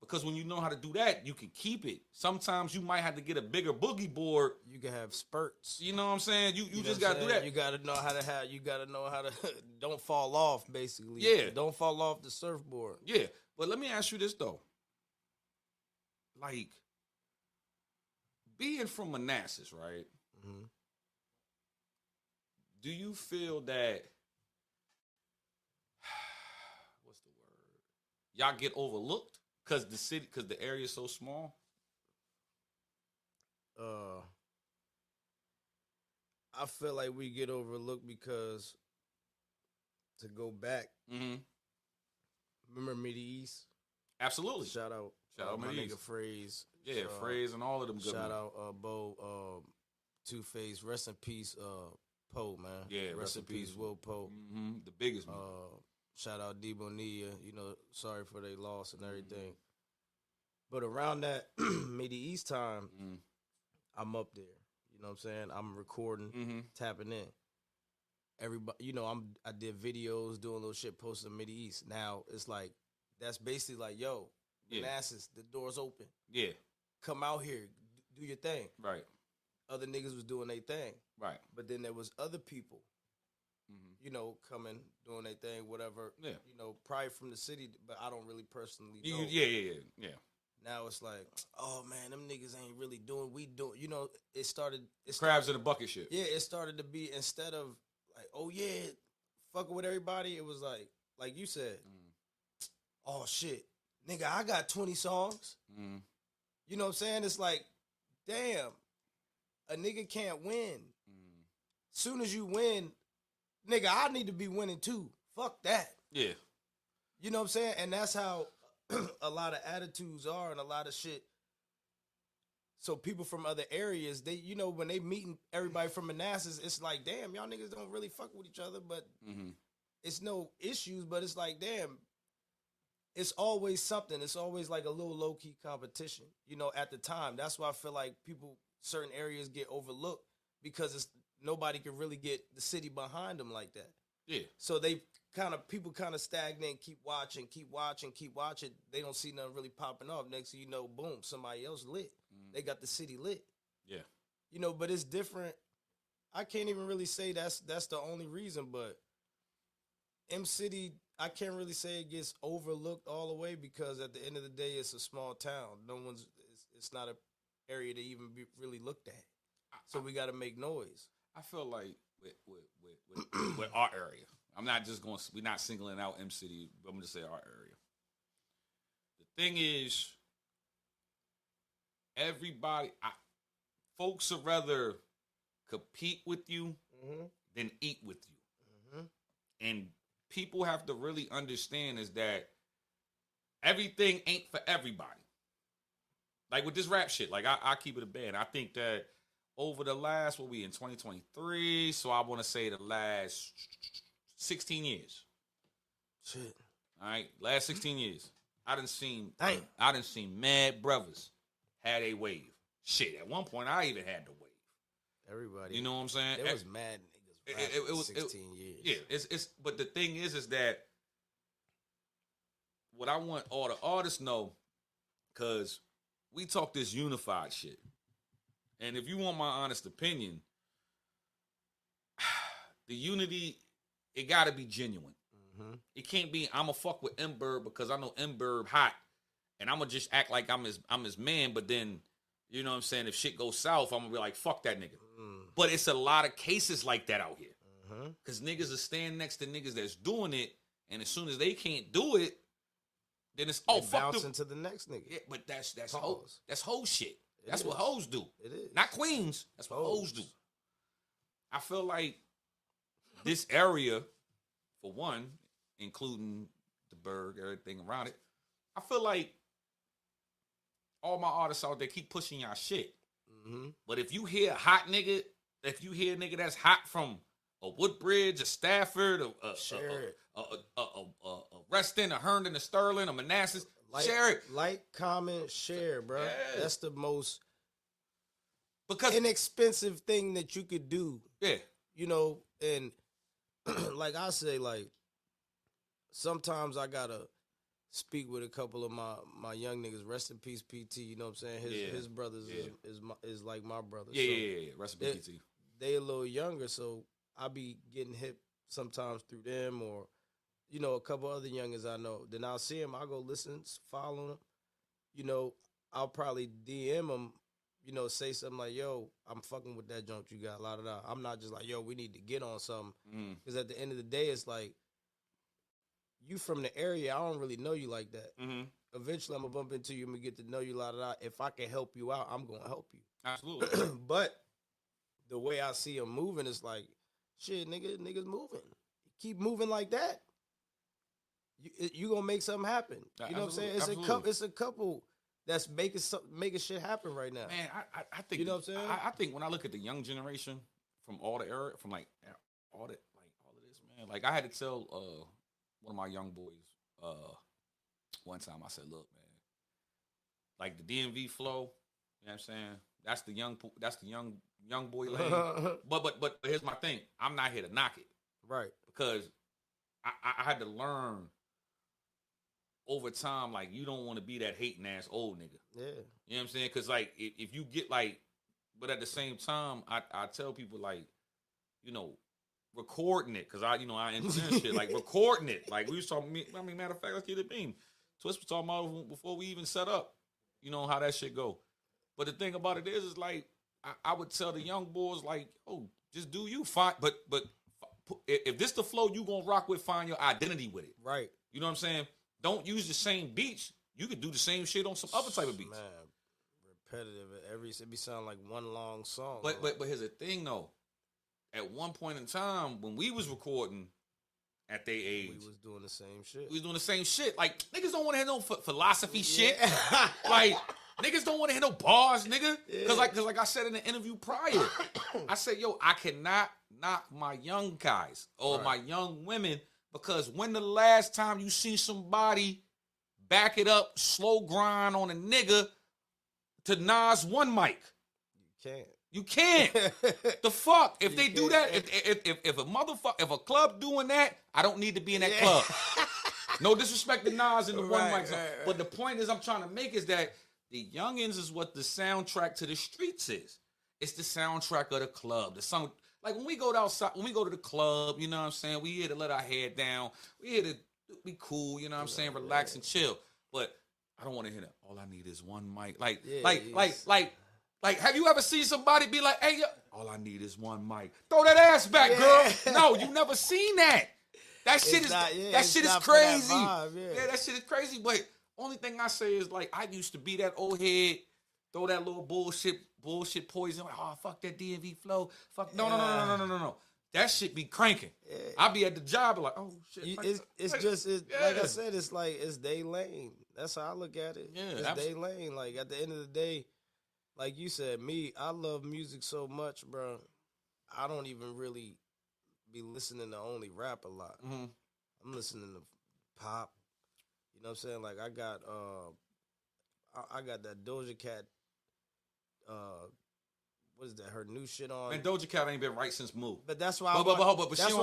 Because when you know how to do that, you can keep it. Sometimes you might have to get a bigger boogie board. You can have spurts. You know what I'm saying? You just got to do that. You got to know how to don't fall off, basically. Yeah. Don't fall off the surfboard. Yeah. But let me ask you this, though. Like, being from Manassas, right? Mm-hmm. Do you feel that, what's the word? Y'all get overlooked because the area is so small? I feel like we get overlooked because, to go back, remember Mid-East? Absolutely. Shout out my nigga Phrase. Yeah, Phrase and all of them good. Shout out Bo, Two-Face. Rest in peace, Poe, man. Yeah, rest in peace, Will Poe. Mm-hmm. The biggest one. Shout out Debo Nia. Sorry for their loss and everything. But around that Mid-East time, I'm up there. You know what I'm saying? I'm recording, tapping in. Everybody, I did videos, doing little shit, posting Mid-East. Now it's like, that's basically like, yo, Manassas, the door's open. Yeah. Come out here, do your thing. Right. Other niggas was doing their thing. Right. But then there was other people, coming, doing their thing, whatever. Yeah. Probably from the city, but I don't really personally know. Yeah. Now it's like, oh man, them niggas ain't really doing. It started. Crabs in a bucket shit. Yeah, it started to be, instead of like, oh yeah, fucking with everybody. It was like you said, oh shit, nigga, I got 20 songs. You know what I'm saying? It's like, damn, a nigga can't win. Soon as you win, nigga, I need to be winning too. Fuck that. Yeah. You know what I'm saying? And that's how a lot of attitudes are and a lot of shit. So people from other areas, they, when they meeting everybody from Manassas, it's like, damn, y'all niggas don't really fuck with each other, but it's no issues, but it's like, damn, it's always something. It's always like a little low-key competition, at the time. That's why I feel like certain areas get overlooked, because nobody can really get the city behind them like that. Yeah. So people kind of stagnate, keep watching. They don't see nothing really popping off. Next thing you know, boom, somebody else lit. They got the city lit. Yeah. But it's different. I can't even really say that's the only reason, but M City, I can't really say it gets overlooked all the way, because at the end of the day, it's a small town. It's not an area to even be really looked at. So we got to make noise. I feel like with our area, we're not singling out M City, but I'm going to say our area. The thing is, folks would rather compete with you than eat with you. And people have to really understand is that everything ain't for everybody. Like with this rap shit, like I keep it a band. I think that over the last, we in 2023, so I want to say the last 16 years. Shit. All right, last 16 years. I done seen mad brothers had a wave. Shit, at one point I even had the wave. Everybody. You know what I'm saying? There was mad niggas. It was 16 years. Yeah, it's but the thing is that what I want all the artists know, because we talk this unified shit. And if you want my honest opinion, the unity, it got to be genuine. It can't be, I'm going to fuck with M-Bird because I know M-Bird hot, and I'm going to just act like I'm his man, but then, you know what I'm saying, if shit goes south, I'm going to be like, fuck that nigga. But it's a lot of cases like that out here. Because niggas are standing next to niggas that's doing it, and as soon as they can't do it, then it's fuck bounce into the next nigga. Yeah, but that's hoe shit. That's what hoes do. It is. Not queens. That's what hoes do. I feel like this area, for one, including the Berg, everything around it, I feel like all my artists out there keep pushing y'all shit. But if you hear a hot nigga, if you hear a nigga that's hot from a Woodbridge, a Stafford, a Reston, a Herndon, a Sterling, a Manassas, share it. Like, comment, share, bro. Yeah. That's the most inexpensive thing that you could do. Yeah. You know, and like I say, like, sometimes I gotta speak with a couple of my young niggas. Rest in peace, PT. You know what I'm saying? His brothers is like my brothers. Yeah. Rest in peace, PT. They a little younger, so I be getting hit sometimes through them, or you know, a couple other youngins I know. Then I'll see them, I'll go listen, follow them. You know, I'll probably DM them. You know, say something like, "Yo, I'm fucking with that junk you got." I'm not just like, "Yo, we need to get on something," because at the end of the day, it's like, you from the area, I don't really know you like that. Eventually, I'm gonna bump into you and get to know you. If I can help you out, I'm gonna help you. Absolutely. But the way I see them moving, it's like, shit, niggas moving. Keep moving like that. You gonna make something happen. You know what I'm saying? It's a couple that's making shit happen right now. Man, I think, you know what I'm saying? I think when I look at the young generation from all the era, from like all of this, man. Like I had to tell one of my young boys one time. I said, "Look, man, like the DMV flow. You know what I'm saying? That's the young boy lane. but here's my thing. I'm not here to knock it, right? Because I had to learn over time. Like you don't want to be that hating ass old nigga. Yeah, you know what I'm saying? Because like if you get like, but at the same time, I tell people like, you know, recording it because I engineer shit like recording it. Like we was talking. I mean, matter of fact, let's get it beam. Twist was talking about before we even set up. You know how that shit go. But the thing about it is like I would tell the young boys like, oh, just do you fine. But if this the flow you gonna rock with, find your identity with it. Right. You know what I'm saying? Don't use the same beats. You could do the same shit on some other type of beats. Man, repetitive. It be sounding like one long song. But here's the thing though. At one point in time when we was recording at their age, we was doing the same shit. We was doing the same shit. Like niggas don't want to hear no philosophy shit. Like niggas don't want to hear no bars, nigga. Cause like I said in the interview prior, I said, yo, I cannot knock my young guys or my young women because when the last time you see somebody back it up, slow grind on a nigga to Nas one mic? You can't. The fuck? If they do that, if a motherfucker, if a club doing that, I don't need to be in that club. No disrespect to Nas and the one mic. But the point is I'm trying to make is that the youngins is what the soundtrack to the streets is. It's the soundtrack of the club. The song, like when we go outside, when we go to the club, you know what I'm saying? We here to let our head down. We here to be cool, you know what I'm saying? Relax and chill. But I don't want to hear that. All I need is one mic. Like, have you ever seen somebody be like, hey, yo, all I need is one mic. Throw that ass back, girl. No, you never seen that. That shit is crazy. That shit is crazy. But only thing I say is like I used to be that old head, throw that little bullshit poison. Like, oh, fuck that DMV flow. Fuck no. That shit be cranking. Yeah. I be at the job like, oh shit. Like I said, it's like it's they lane. That's how I look at it. Yeah, it's they lane. Like at the end of the day, like you said, I love music so much, bro. I don't even really be listening to only rap a lot. Mm-hmm. I'm listening to pop. You know what I'm saying? Like I got that Doja Cat. What is that? Her new shit on. Man, Doja Cat ain't been right since Move. But that's why. But she don't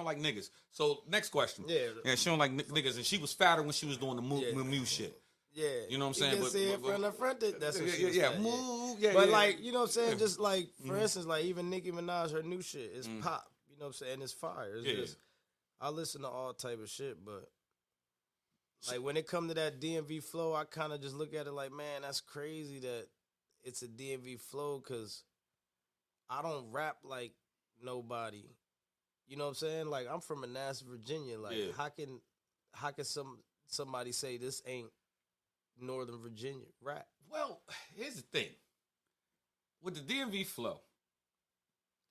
like niggas. So next question. Yeah, she don't like niggas, and she was fatter when she was doing the Move shit. Yeah, you know what I'm saying. You can see it from the front. That's what she was saying. Move. But like, you know what I'm saying. Just like for instance, like even Nicki Minaj, her new shit is pop. You know what I'm saying. It's fire. It's just I listen to all type of shit, but like when it come to that DMV flow, I kind of just look at it like, man, that's crazy that it's a DMV flow because I don't rap like nobody. You know what I'm saying? Like I'm from Manassas, Virginia. Like how can somebody say this ain't Northern Virginia rap? Well, here's the thing. With the DMV flow,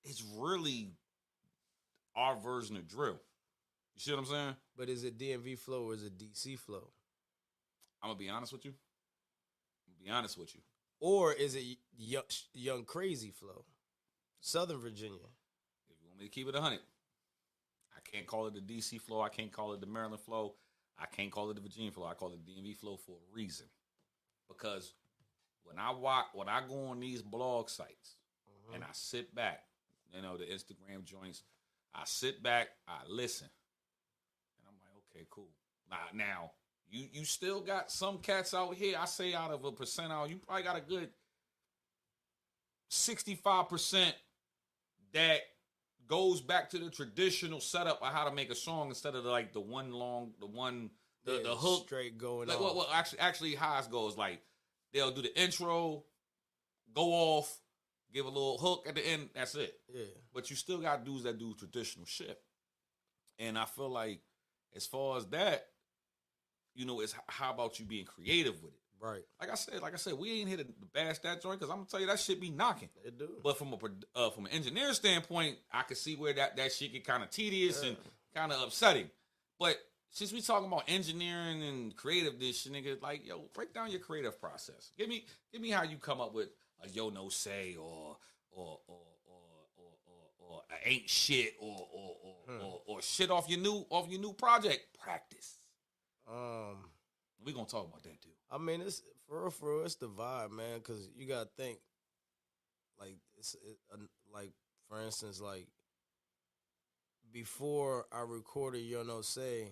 it's really our version of drill. You see what I'm saying? But is it DMV flow or is it DC flow? I'm gonna be honest with you. Or is it young crazy flow? Southern Virginia. If you want me to keep it 100, I can't call it the DC flow. I can't call it the Maryland flow. I can't call it the Virginia flow. I call it the DMV flow for a reason. Because when I go on these blog sites and I sit back, the Instagram joints, I sit back, I listen, and I'm like, okay, cool. Now you still got some cats out here. I say out of a percentile, you probably got a good 65% that goes back to the traditional setup of how to make a song instead of like the hook straight going like, on. Well, actually, how it goes, like they'll do the intro, go off, give a little hook at the end. That's it. Yeah. But you still got dudes that do traditional shit, and I feel like as far as that, it's how about you being creative with it. Right. Like I said, we ain't here to bash that joint because I'm gonna tell you that shit be knocking. It do. But from an engineer standpoint, I could see where that shit get kind of tedious and kind of upsetting. But since we talking about engineering and creative, this shit, nigga, like, yo, break down your creative process. Give me how you come up with a yo no say or ain't shit or shit off your new project. Practice. We gonna talk about that too. I mean, it's for real, it's the vibe, man. Because you gotta think, like, like for instance, like before I recorded Yo No Say,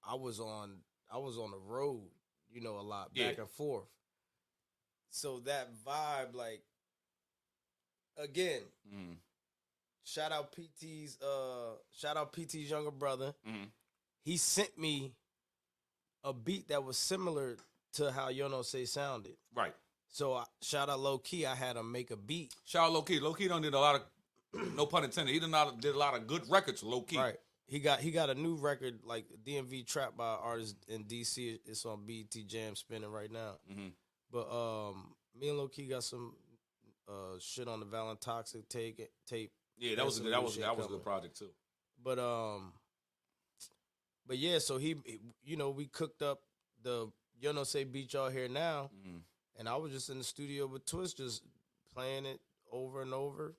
I was on the road, a lot back and forth. So that vibe, like, again, shout out PT's younger brother. He sent me a beat that was similar to how Yo No Say sounded. Right. So shout out Low Key, I had him make a beat. Shout out Low Key. Low Key done did a lot of, no pun intended, he did a lot of good records, Low Key. Right. He got a new record, like DMV Trap by an artist in DC. It's on BET Jam spinning right now. But me and Low Key got some shit on the Valentoxic tape. Yeah, that was a good project too. But yeah, so he we cooked up the Yo No Say beat y'all here now, and I was just in the studio with Twist, just playing it over and over,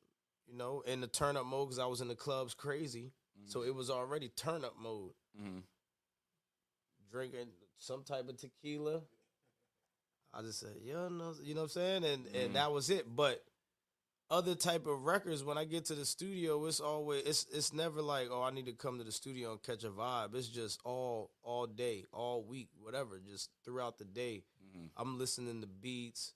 in the turn up mode because I was in the clubs crazy, so it was already turn up mode. Drinking some type of tequila. I just said, you know what I'm saying, and that was it. But other type of records, when I get to the studio, it's never like, oh, I need to come to the studio and catch a vibe. It's just all day, all week, whatever, just throughout the day. I'm listening to beats,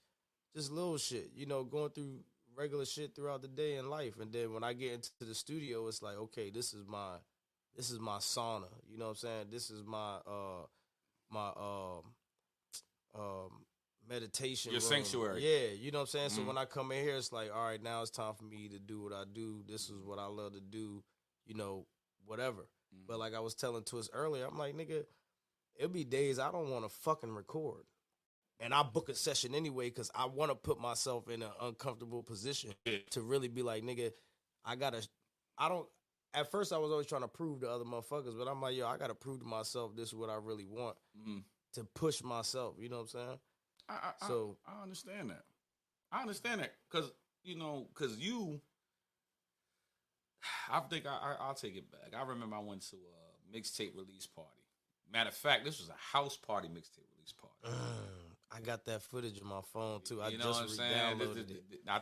just little shit, going through regular shit throughout the day in life. And then when I get into the studio, it's like, okay, this is my sauna. You know what I'm saying? This is my meditation your room. Sanctuary. Yeah, you know what I'm saying? So when I come in here, it's like, all right, now it's time for me to do what I do. This is what I love to do, whatever. But like I was telling Twist earlier, I'm like, nigga, it'll be days I don't want to fucking record. And I book a session anyway because I want to put myself in an uncomfortable position to really be like, nigga, at first I was always trying to prove to other motherfuckers, but I'm like, yo, I got to prove to myself this is what I really want to push myself. You know what I'm saying? I understand that. I understand that because I think I'll take it back. I remember I went to a mixtape release party. Matter of fact, this was a house party mixtape release party. I got that footage on my phone too. I know just what I'm saying? downloaded it. I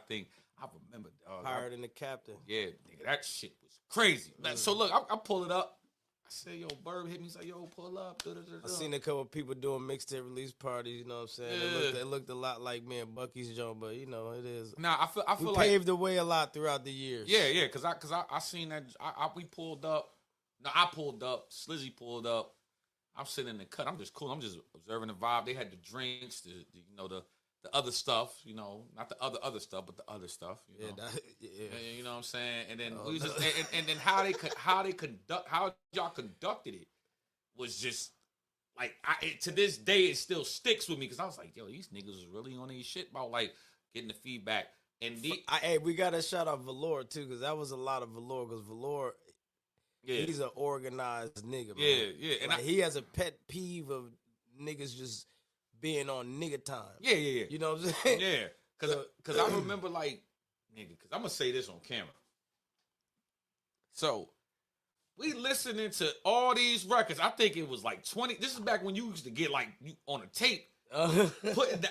remember. Pirate and the Captain. Yeah, nigga, that shit was crazy. So look, I pull it up. I said, yo, Burb hit me. He's like, yo, pull up. I seen a couple of people doing mixtape release parties. You know what I'm saying? Yeah. It looked a lot like me and Bucky's joint, but it is. Nah, I feel we like paved the way a lot throughout the years. Yeah, because I seen that. We pulled up. No, I pulled up. Slizzy pulled up. I'm sitting in the cut. I'm just cool. I'm just observing the vibe. They had the drinks, the the other stuff, you know, not the other stuff, but the other stuff, you know. You know what I'm saying? And then we was just, and then how y'all conducted it was just like to this day it still sticks with me because I was like, yo, these niggas was really on these shit about like getting the feedback. And hey, we gotta shout out Velour too because that was a lot of Velour because Velour, he's an organized nigga, man. Yeah, and like, he has a pet peeve of niggas just being on nigga time. Yeah. You know what I'm saying? Yeah, because I remember like, nigga, because I'm gonna say this on camera. So we listening to all these records. I think it was like 20. This is back when you used to get like on a tape,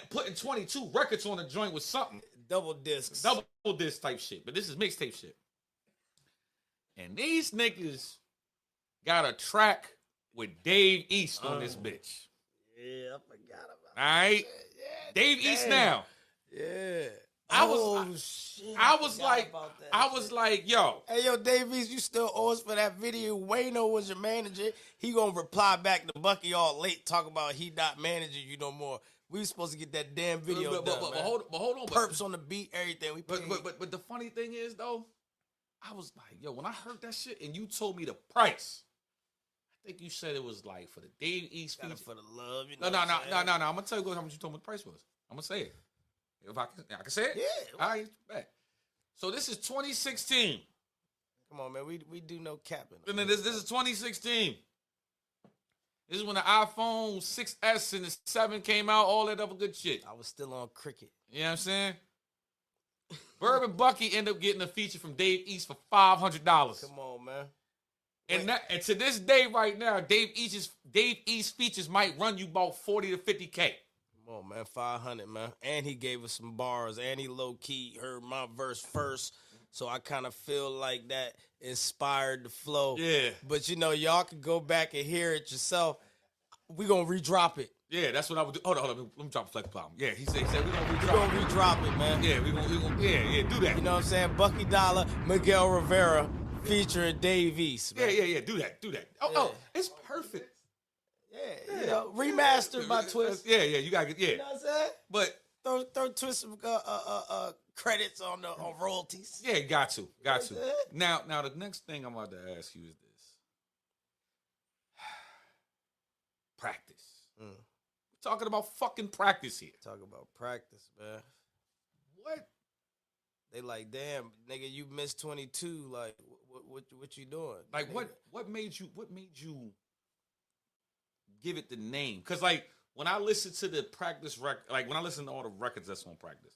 putting 22 records on a joint with something. Double disc type shit. But this is mixtape shit. And these niggas got a track with Dave East on this bitch. Yeah, I forgot about that. All right? Yeah, Dave East now. Yeah. I was like, yo. Hey, yo, Dave East, you still owe us for that video. Wayno was your manager. He gonna reply back to Bucky all late, talk about he not managing you no more. We was supposed to get that damn video done, but hold on. Perps on the beat, everything. But the funny thing is, though, I was like, yo, when I heard that shit and you told me the price, I think you said it was like for the Dave East feature. For the love, you know. No. I'm gonna tell you how much you told me the price was. I'm gonna say it. If I can say it. Yeah. All right, bet. So this is 2016. Come on, man. We do no capping. And then this is 2016. This is when the iPhone 6S and the 7 came out, all that other good shit. I was still on Cricket. You know what I'm saying? Bourbon Bucky ended up getting a feature from Dave East for $500. Come on, man. And to this day right now, Dave East features might run you about 40 to 50K. Come on, man. 500, man. And he gave us some bars, and he low-key heard my verse first. So I kind of feel like that inspired the flow. Yeah. But, you know, y'all can go back and hear it yourself. We going to redrop it. Yeah, that's what I would do. Hold on. Let me drop a flex problem. Yeah, he said we going to redrop it. We going to redrop it, man. Yeah, we gonna do that. You know what I'm saying? Bucky Dollar, Miguel Rivera, featuring Dave East, man. Yeah, do that. Oh, it's perfect. Yeah, you know, remastered by Twist. Yeah, you got to get, You know what I'm saying? But throw Twist some credits on royalties. Yeah, got to. Now the next thing I'm about to ask you is this: practice. We're talking about fucking practice here. Talk about practice, man. What? They like, damn, nigga, you missed 22. Like, what you doing? Like, nigga? what made you give it the name? Because like when I listen to the practice record, like when I listen to all the records that's on practice,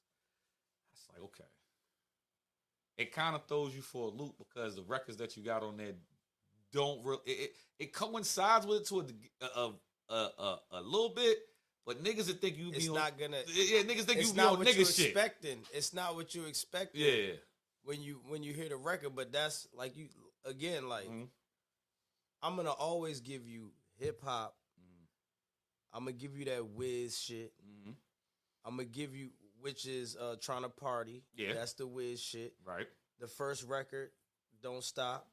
it's like, okay, it kind of throws you for a loop because the records that you got on there don't really it coincides with it to a little bit, but niggas that think you be not gonna. Yeah, niggas think it's you be not on what nigga you shit. Expecting. It's not what you expecting. Yeah. When you hear the record, but that's like you again. Like I'm gonna always give you hip hop. I'm gonna give you that whiz shit. I'm gonna give you, which is Trying to Party. Yeah, that's the whiz shit. Right. The first record, Don't Stop.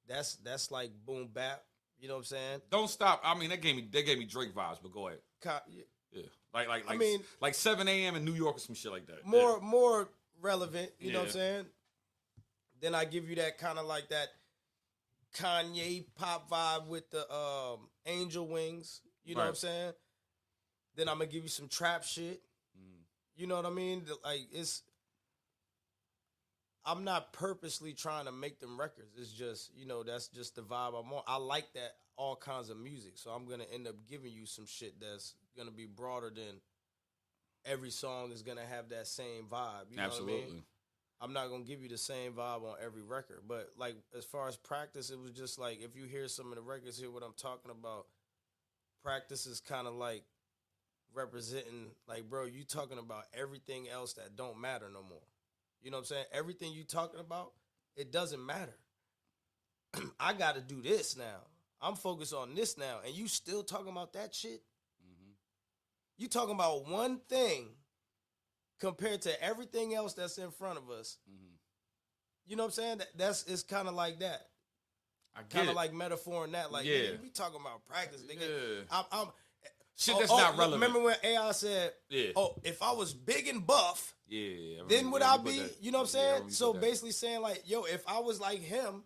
That's like boom bap. You know what I'm saying? Don't Stop. I mean, they gave me Drake vibes, but go ahead. Yeah. Like 7 a.m. in New York or some shit like that. More relevant. You know what I'm saying? Then I give you that kind of like that Kanye pop vibe with the Angel Wings. You know what I'm saying? Then I'm gonna give you some trap shit. You know what I mean? Like I'm not purposely trying to make them records. It's just, you know, that's just the vibe I'm on. I like that all kinds of music, so I'm gonna end up giving you some shit that's gonna be broader than every song is gonna have that same vibe. You know what I mean? I'm not gonna give you the same vibe on every record, but like as far as practice, it was just like if you hear some of the records, hear what I'm talking about. Practice is kind of like representing, like, bro, you talking about everything else that don't matter no more. You know what I'm saying? Everything you talking about, it doesn't matter. I got to do this now. I'm focused on this now, and you still talking about that shit? You talking about one thing compared to everything else that's in front of us. You know what I'm saying? It's kind of like that. I kind of like metaphor in that. Like, nigga, we talking about practice, nigga. Shit that's not relevant. Remember when AI said, "Oh, if I was big and buff, then would I be?" You know what I'm saying? So basically saying like, "Yo, if I was like him,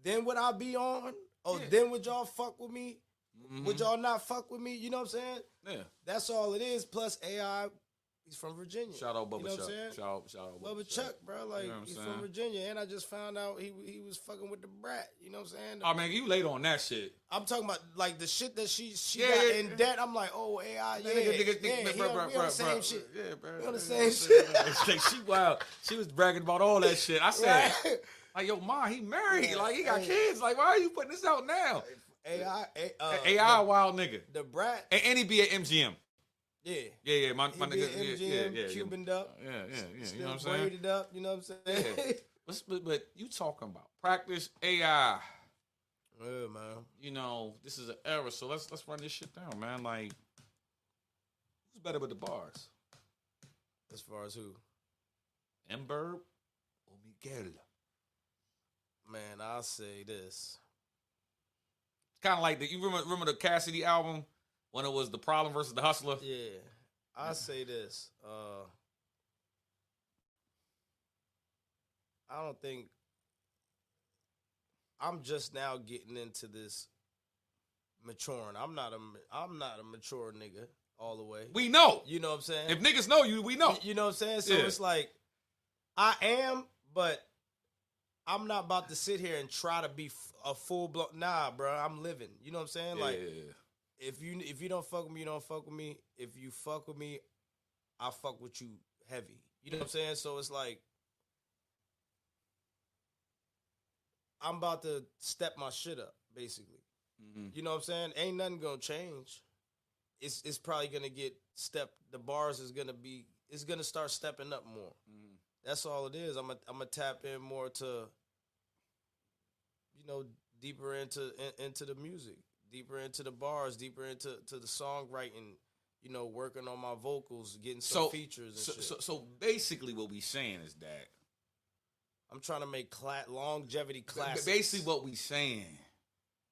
then would I be on? Oh, then would y'all fuck with me? Would y'all not fuck with me? You know what I'm saying? Yeah, that's all it is. Plus AI." He's from Virginia. Shout out Bubba you know Chuck. Shout out Bubba Chuck, bro. Like, he's from Virginia. And I just found out he was fucking with the brat. You know what I'm saying? Oh, man, you late on that shit. I'm talking about, like, the shit that she got in debt. I'm like, oh, AI, we on the same shit. Yeah, bro. We on the same shit. She wild. She was bragging about all that shit. I said, like, yo, Ma, he married. Like, he got kids. Like, why are you putting this out now? AI wild nigga. The brat. And he be at MGM. Yeah. My nigga, MGM, Cubaned up. Yeah. You know what I'm saying? Braided up. You know what I'm saying? Yeah. But you talking about practice AI? Yeah, man. You know, this is an era, so let's run this shit down, man. Like, who's better with the bars? As far as who? Ember or Miguel? Man, I'll say this. Kind of like you remember the Cassidy album? When it was The Problem versus The Hustler? Yeah. I say this. I don't think I'm just now getting into this maturing. I'm not a mature nigga all the way. We know. You know what I'm saying? If niggas know you, we know. You know what I'm saying? So it's like I am, but I'm not about to sit here and try to be a full blown. Nah, bro. I'm living. You know what I'm saying? Like. If you don't fuck with me, you don't fuck with me. If you fuck with me, I fuck with you heavy. You know what I'm saying? So it's like I'm about to step my shit up, basically. Mm-hmm. You know what I'm saying? Ain't nothing gonna change. It's probably gonna get the bars is gonna start stepping up more. Mm-hmm. That's all it is. I'm gonna tap in more to, deeper into the music. Deeper into the bars, deeper into the songwriting, working on my vocals, getting some features and shit. So basically what we saying is that I'm trying to make longevity classics. Basically what we saying,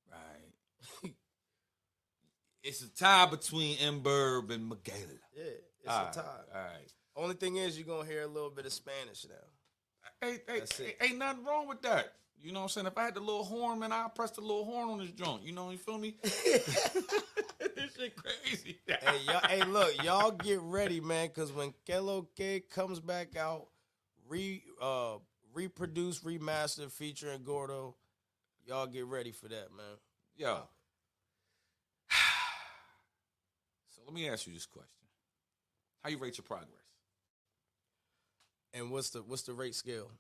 right? It's a tie between Ember and Miguel. Yeah, it's a tie. All right. Only thing is you're going to hear a little bit of Spanish now. Ain't nothing wrong with that. You know what I'm saying? If I had the little horn, man, I'd press the little horn on this joint. You know, you feel me? This shit crazy. Hey, look, y'all get ready, man, because when Kelo K comes back out, reproduced, remastered, featuring Gordo, y'all get ready for that, man. Yo. So let me ask you this question. How you rate your progress? And what's the rate scale?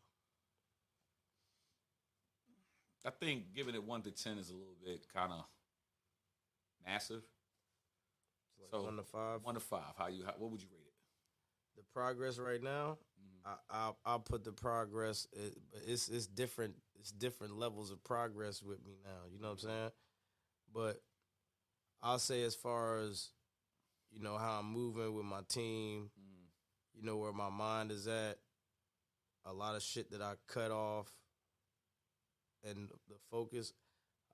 I think giving it 1 to 10 is a little bit kind of massive. Like so 1 to 5. 1 to 5. What would you rate it? The progress right now, I'll put the progress. It's different. It's different levels of progress with me now. You know what I'm saying? But I'll say as far as how I'm moving with my team, where my mind is at. A lot of shit that I cut off. And the focus,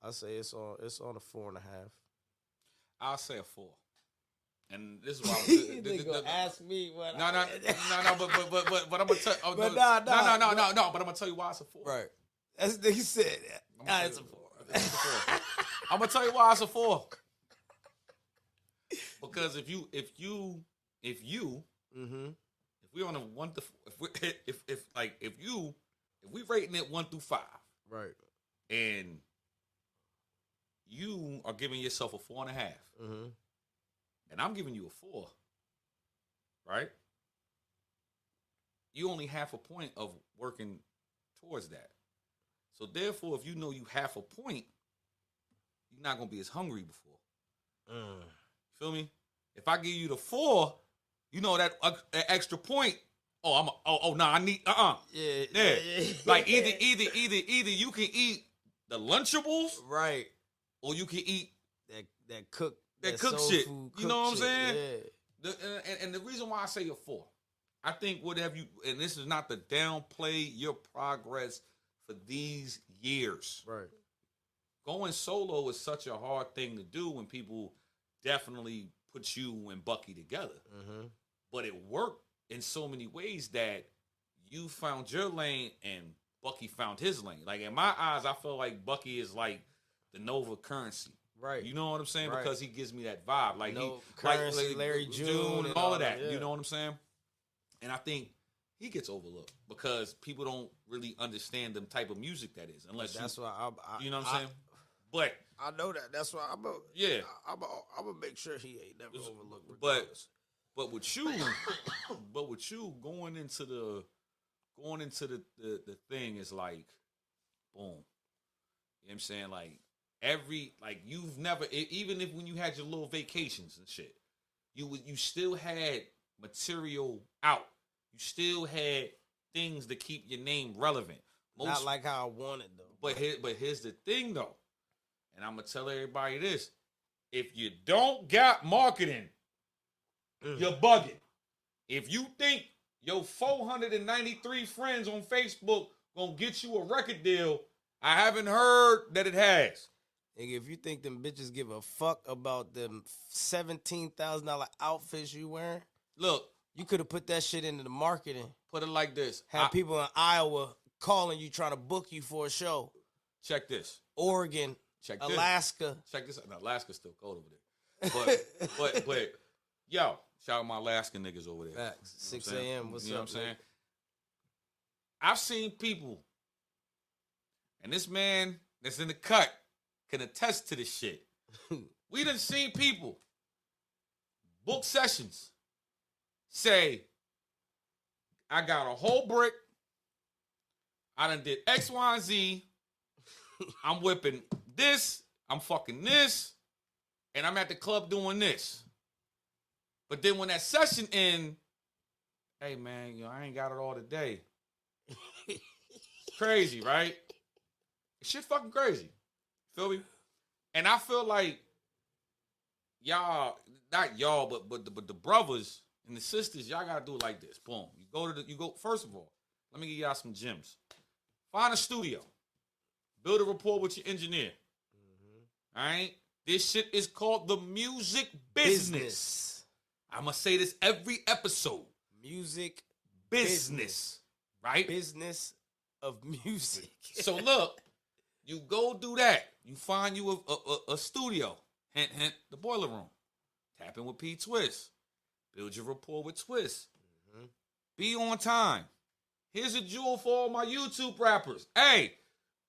I say it's on a 4.5. I'll say a 4. And this is why they gonna ask me what. No, but I'm gonna tell. Oh, but no. But I'm gonna tell you why it's a 4. Right. That's what he said. It's a 4. I'm gonna tell you why it's a 4. Because if we on a 1 to 4, if we rating it 1 through 5. Right. And you are giving yourself a 4.5. Mm-hmm. And I'm giving you a 4. Right? You only half a point of working towards that. So therefore, if you know you half a point, you're not going to be as hungry before. Feel me? If I give you the 4, that extra point. I need Yeah. Like either you can eat the Lunchables, right, or you can eat that cook shit. You know what I'm saying? Yeah. And the reason why I say a 4, I think and this is not to downplay your progress for these years. Right. Going solo is such a hard thing to do when people definitely put you and Bucky together. Mm-hmm. But it worked in so many ways that you found your lane and Bucky found his lane. Like, in my eyes, I feel like Bucky is like the Nova Currency. Right. You know what I'm saying? Right. Because he gives me that vibe. Like, Currency, like Larry June, and all of that. Yeah. You know what I'm saying? And I think he gets overlooked because people don't really understand the type of music that is. Unless why you know what I'm saying? But I know that. That's why I'm gonna make sure he ain't never overlooked. Regardless. But with you, going into the thing is like, boom. You know what I'm saying? Like, you've never, even if when you had your little vacations and shit, you still had material out. You still had things to keep your name relevant. Not like how I wanted though. But here's the thing though, and I'm gonna tell everybody this: if you don't got marketing, you're bugging. If you think your 493 friends on Facebook gonna get you a record deal, I haven't heard that it has. And if you think them bitches give a fuck about them $17,000 outfits you wearing, look, you could have put that shit into the marketing. Put it like this: have people in Iowa calling you trying to book you for a show. Check this: Oregon, check this. Alaska. Check this out. No, Alaska's still cold over there. But yo, shout out my Alaska niggas over there. Facts. 6 a.m. What's you know up, what I'm saying? I've seen people, and this man that's in the cut can attest to this shit. We done seen people book sessions, say, I got a whole brick, I done did X, Y, and Z, I'm whipping this, I'm fucking this, and I'm at the club doing this. But then when that session end, hey man, I ain't got it all today. Crazy, right? Shit fucking crazy. Feel me? And I feel like y'all, not y'all, but the brothers and the sisters, y'all gotta do it like this. Boom. You go, first of all, let me give y'all some gems. Find a studio. Build a rapport with your engineer. Mm-hmm. All right? This shit is called the music business. I'm gonna say this every episode. Music business. Right? Business of music. So look, you go do that. You find you a studio. Hint, hint, the Boiler Room. Tap in with P Twist. Build your rapport with Twist. Mm-hmm. Be on time. Here's a jewel for all my YouTube rappers. Hey,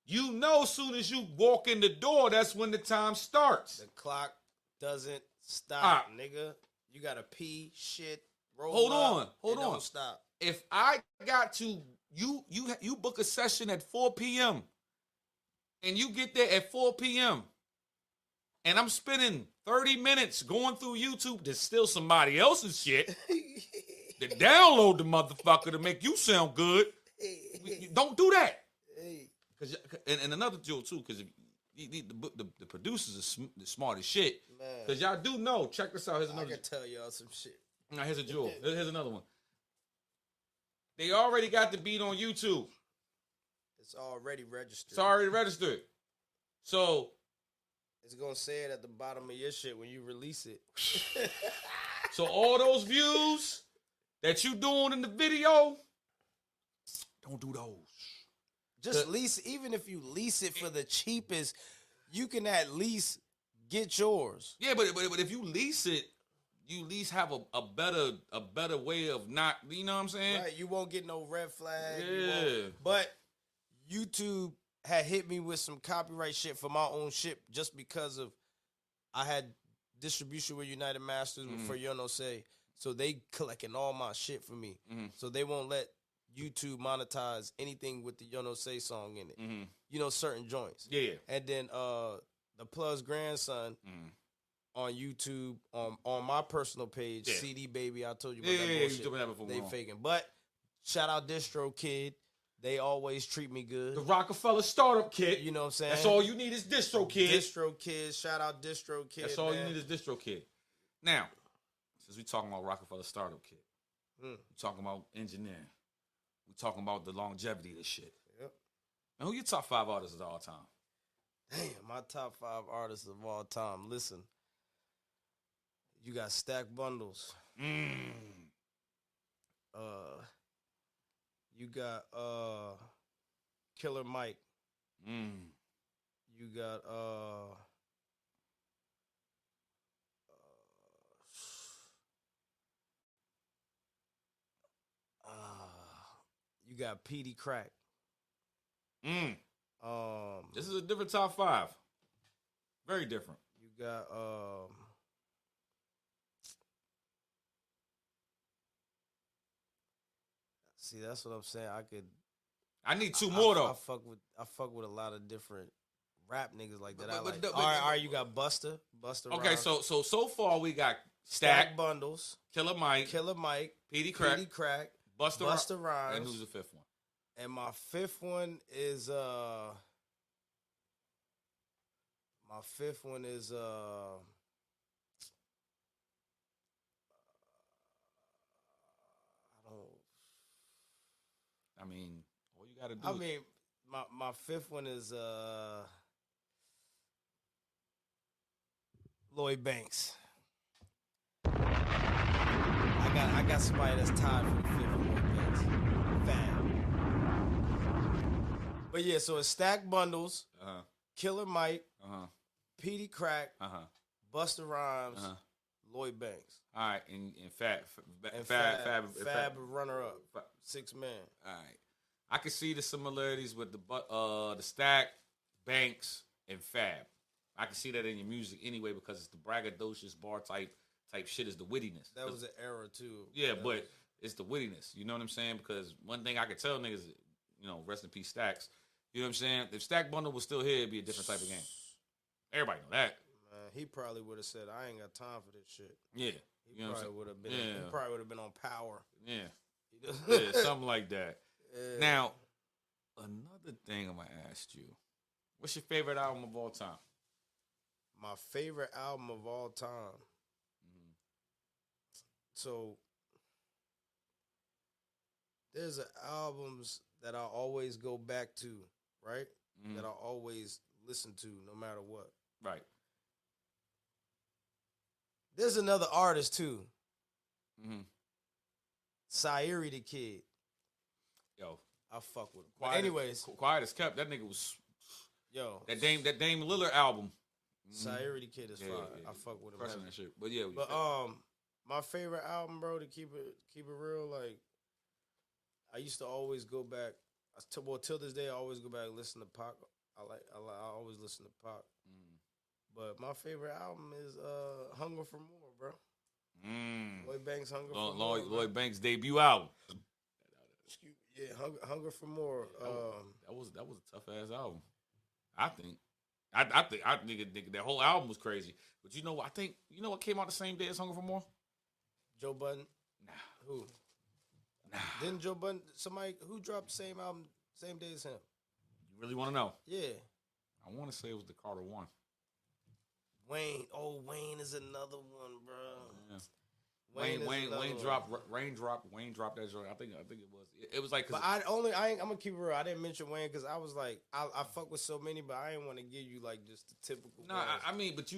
you know as soon as you walk in the door, that's when the time starts. The clock doesn't stop, nigga. You gotta pee, shit, roll Hold up, on. Don't stop. If I got to, you book a session at 4 p.m., and you get there at 4 p.m., and I'm spending 30 minutes going through YouTube to steal somebody else's shit, to download the motherfucker to make you sound good, don't do that. Cause, and another jewel, too, because the producers are the smart as shit. Because y'all do know, check this out. Here's another. I can tell y'all some shit. Now, here's a jewel. Here's another one. They already got the beat on YouTube. It's already registered. So it's gonna say it at the bottom of your shit when you release it. So all those views that you doing in the video, don't do those. Just lease, even if you lease it for the cheapest, you can at least get yours. Yeah, but if you lease it, you at least have a better way of not, you know what I'm saying? Right, you won't get no red flag. Yeah. But YouTube had hit me with some copyright shit for my own shit just because of I had distribution with United Masters for You Know Say. So they collecting all my shit for me. Mm-hmm. So they won't let YouTube monetize anything with the You Know Say song in it. Mm-hmm. You know, certain joints. Yeah. And then the Plus grandson on YouTube, on my personal page, CD Baby, I told you about that bullshit. You doing that before. They faking. But shout out Distro Kid. They always treat me good. The Rockefeller Startup Kit. You know what I'm saying? That's all you need is Distro Kid. Distro Kid. Shout out Distro Kid. That's all you need is Distro Kid. Now, since we talking about Rockefeller Startup Kit, we talking about engineering. We talking about the longevity of this shit. Yep. And who your top 5 artists of all time? Damn, my top 5 artists of all time. Listen, You got Stack Bundles. You got Killer Mike. You got you got PD Crack. This is a different top 5. Very different. You got see, that's what I'm saying. I need 2 more though. I fuck with a lot of different rap niggas like that. But, all right, you got Busta. Okay, Rhymes. so far we got Stack Bundles, Killer Mike, PD Crack, Busta Rhymes, and who's the 5th one? And my 5th one is I don't. I mean, all you gotta do. My 5th one is Lloyd Banks. I got somebody that's tied for the 5th one, Lloyd Banks. Fab. But yeah, so it's Stack Bundles, Killer Mike, PD Crack, Busta Rhymes, Lloyd Banks. All right, and Fab runner up, 6 man. All right, I can see the similarities with the Stack, Banks, and Fab. I can see that in your music anyway because it's the braggadocious bar type shit is the wittiness. That was an era too. Yeah, but it's the wittiness. You know what I'm saying? Because one thing I could tell niggas, rest in peace Stacks. You know what I'm saying? If Stack Bundle was still here, it'd be a different type of game. Everybody know that. Man, he probably would have said, "I ain't got time for this shit." Yeah, he probably would have been. Yeah. He probably would have been on Power. Yeah, yeah, something like that. Yeah. Now, another thing I'm gonna ask you: what's your favorite album of all time? My favorite album of all time. So there's albums that I always go back to, right? That I always listen to, no matter what. Right. There's another artist too. Sairi the Kid. Yo, I fuck with him. Anyways, Quiet as Kept. That nigga was. Yo, that Dame Lillard album. Sairi the Kid is fire. I fuck with him. That shit. But yeah. My favorite album, bro, to keep it real, like I used to always go back. Till this day, I always go back and listen to Pac. I always listen to Pac. But my favorite album is Hunger for More, bro. Lloyd Banks' Hunger for More. Lloyd Banks' debut album. Excuse me. Yeah, Hunger for More. That was a tough ass album. I think. I think that whole album was crazy. But you know what? You know what came out the same day as Hunger for More? Joe Budden. Nah. Who? Nah. Didn't Joe Budden, somebody who dropped the same album same day as him? You really want to know? Yeah. I want to say it was the Carter One. Wayne. Oh, Wayne is another one, bro. Yeah. Wayne dropped that joint. I think it was. It was like. But I'm gonna keep it real. I didn't mention Wayne because I was like, I fuck with so many, but I didn't want to give you like just the typical. No, I mean, but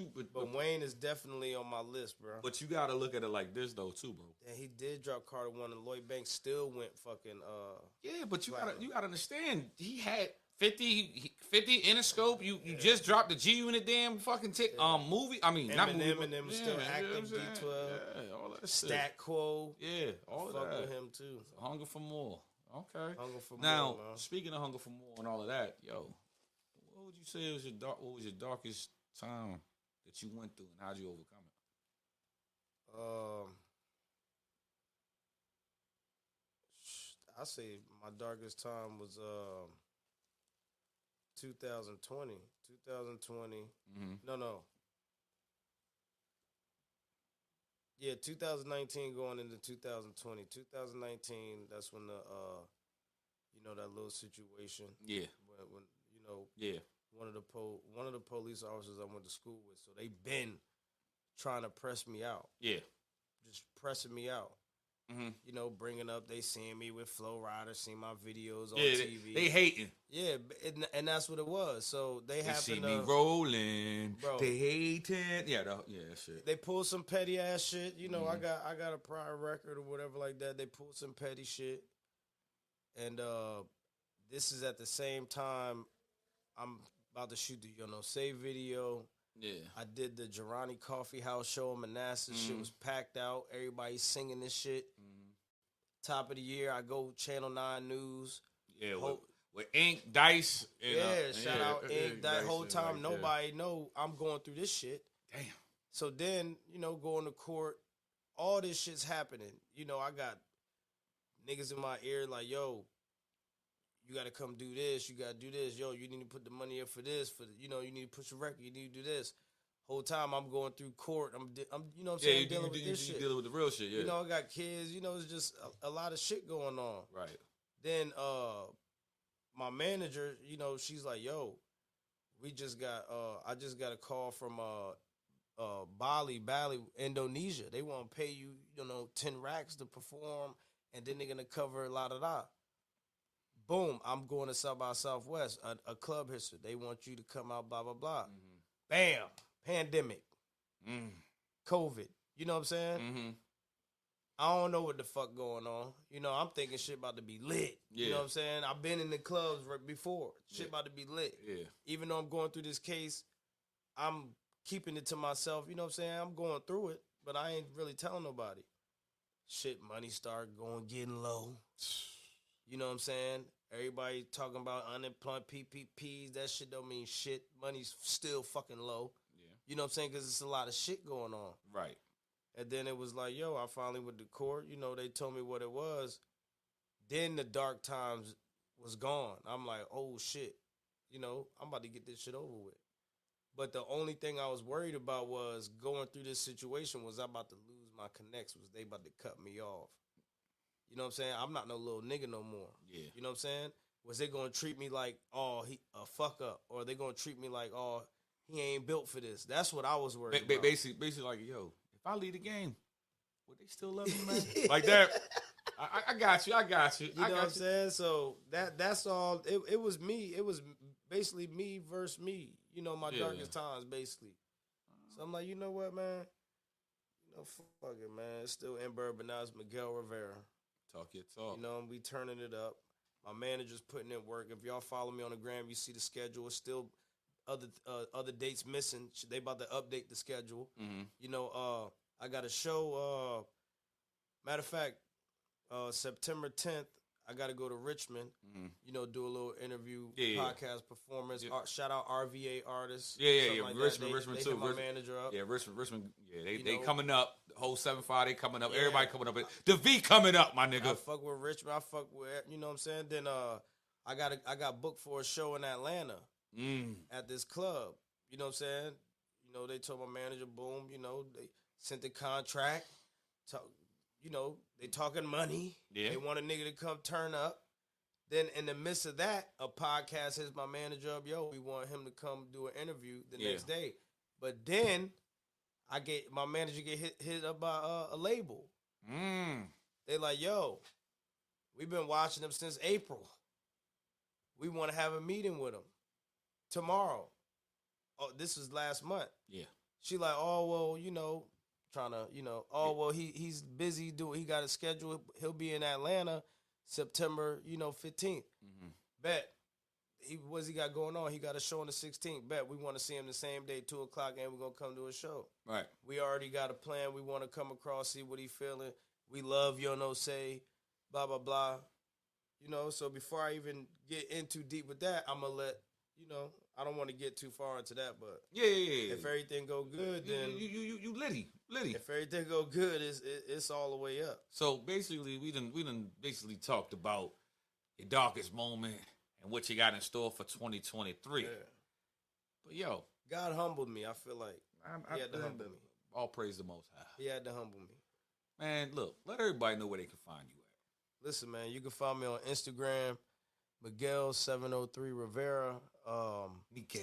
Wayne is definitely on my list, bro. But you gotta look at it like this though, too, bro. Yeah, he did drop Carter One, and Lloyd Banks still went fucking. Yeah, but you gotta understand. He had 50 Interscope. You just dropped the G Unit damn fucking movie. I mean, not movie. Eminem was still active. D12. Yeah, all that Stat Quo. Yeah, all of that. Fuck with him too. Hunger for More. Okay. Hunger for More. Now, speaking of Hunger for More and all of that, yo, what would you say was what was your darkest time that you went through, and how'd you overcome it? I say my darkest time was 2020. 2020. No. Yeah, 2019 going into 2020. 2019, that's when that little situation. Yeah. When yeah. One of the police officers I went to school with, so they been trying to press me out. Yeah. Just pressing me out. You know, bringing up, they seeing me with Flow Rider, seeing my videos on TV. They hating. Yeah, and that's what it was. So they see me rolling, bro. They hating. Yeah, shit. They pulled some petty ass shit. You know, I got a prior record or whatever like that. They pulled some petty shit, and this is at the same time I'm about to shoot the Say video. Yeah, I did the Girani Coffee House show in Manassas. Shit was packed out. Everybody singing this shit. Top of the year, I go Channel 9 News. Yeah, with Ink, Dice. Shout out Ink, Dice. Whole time, nobody know I'm going through this shit. Damn. So then, going to court, all this shit's happening. I got niggas in my ear like, yo, you got to come do this. You got to do this. Yo, you need to put the money up for this. You need to push a record. You need to do this. Whole time I'm going through court. I'm you know what I'm saying? Dealing with this shit. Dealing with the real shit, yeah. I got kids. It's just a lot of shit going on. Right. Then my manager, she's like, yo, I just got a call from Bali, Indonesia. They want to pay you, 10 racks to perform, and then they're going to cover la-da-da. Boom, I'm going to South by Southwest, a club history. They want you to come out, blah, blah, blah. Bam, pandemic, COVID. You know what I'm saying? I don't know what the fuck going on. I'm thinking shit about to be lit. Yeah. You know what I'm saying? I've been in the clubs before. Shit about to be lit. Yeah. Even though I'm going through this case, I'm keeping it to myself. You know what I'm saying? I'm going through it, but I ain't really telling nobody. Shit, money start getting low. You know what I'm saying? Everybody talking about unemployment, PPPs. That shit don't mean shit. Money's still fucking low. Yeah. You know what I'm saying? Because it's a lot of shit going on. Right. And then it was like, yo, I finally went to court. They told me what it was. Then the dark times was gone. I'm like, oh, shit. I'm about to get this shit over with. But the only thing I was worried about was going through this situation was I about to lose my connects. Was they about to cut me off? You know what I'm saying? I'm not no little nigga no more. Yeah. You know what I'm saying? Was they going to treat me like, oh, he a fuck up? Or are they going to treat me like, oh, he ain't built for this? That's what I was worried about. Basically like, yo, if I leave the game, would they still love me, man? Like that. I got you. You know what I'm saying? So that's all. It was me. It was basically me versus me. My darkest times, basically. So I'm like, you know what, man? Fuck it, man. It's still in Bourbon now. It's Miguel Rivera. Talk your talk. We turning it up. My manager's putting in work. If y'all follow me on the gram, you see the schedule. It's still other dates missing. They about to update the schedule. I got a show. Matter of fact, September 10th, I got to go to Richmond. Do a little interview, podcast performance. Shout out RVA artists. Yeah. Like Richmond they too. My manager up. Yeah, Richmond. Yeah, they coming up. The whole 7-5, they coming up. Yeah. Everybody coming up. The V coming up, my nigga. I fuck with Richmond. I fuck with, you know what I'm saying? Then I got booked for a show in Atlanta at this club. You know what I'm saying? They told my manager, boom, they sent the contract. They talking money. Yeah. They want a nigga to come turn up. Then in the midst of that, a podcast hits my manager up. Yo, we want him to come do an interview the next day. But then my manager get hit up by a label. They like, yo, we've been watching him since April. We want to have a meeting with him tomorrow. Oh, this was last month. Yeah. She like, oh, well, trying to, well, he's busy he got a schedule. He'll be in Atlanta September, 15th. Bet. What's he got going on? He got a show on the 16th. Bet we want to see him the same day, 2 o'clock, and we're going to come to a show. Right. We already got a plan. We want to come across, see what he feeling. We love Say, blah, blah, blah. So before I even get in too deep with that, I'm going to let, I don't want to get too far into that, but yeah. If everything go good, then you litty. If everything go good, it's all the way up. So basically, we done basically talked about your darkest moment and what you got in store for 2023. Yeah. But yo, God humbled me. I feel like he had to humble me. All praise the Most High. He had to humble me. Man, look, let everybody know where they can find you at. Listen, man, you can find me on Instagram. Miguel 703 Rivera. Miguel.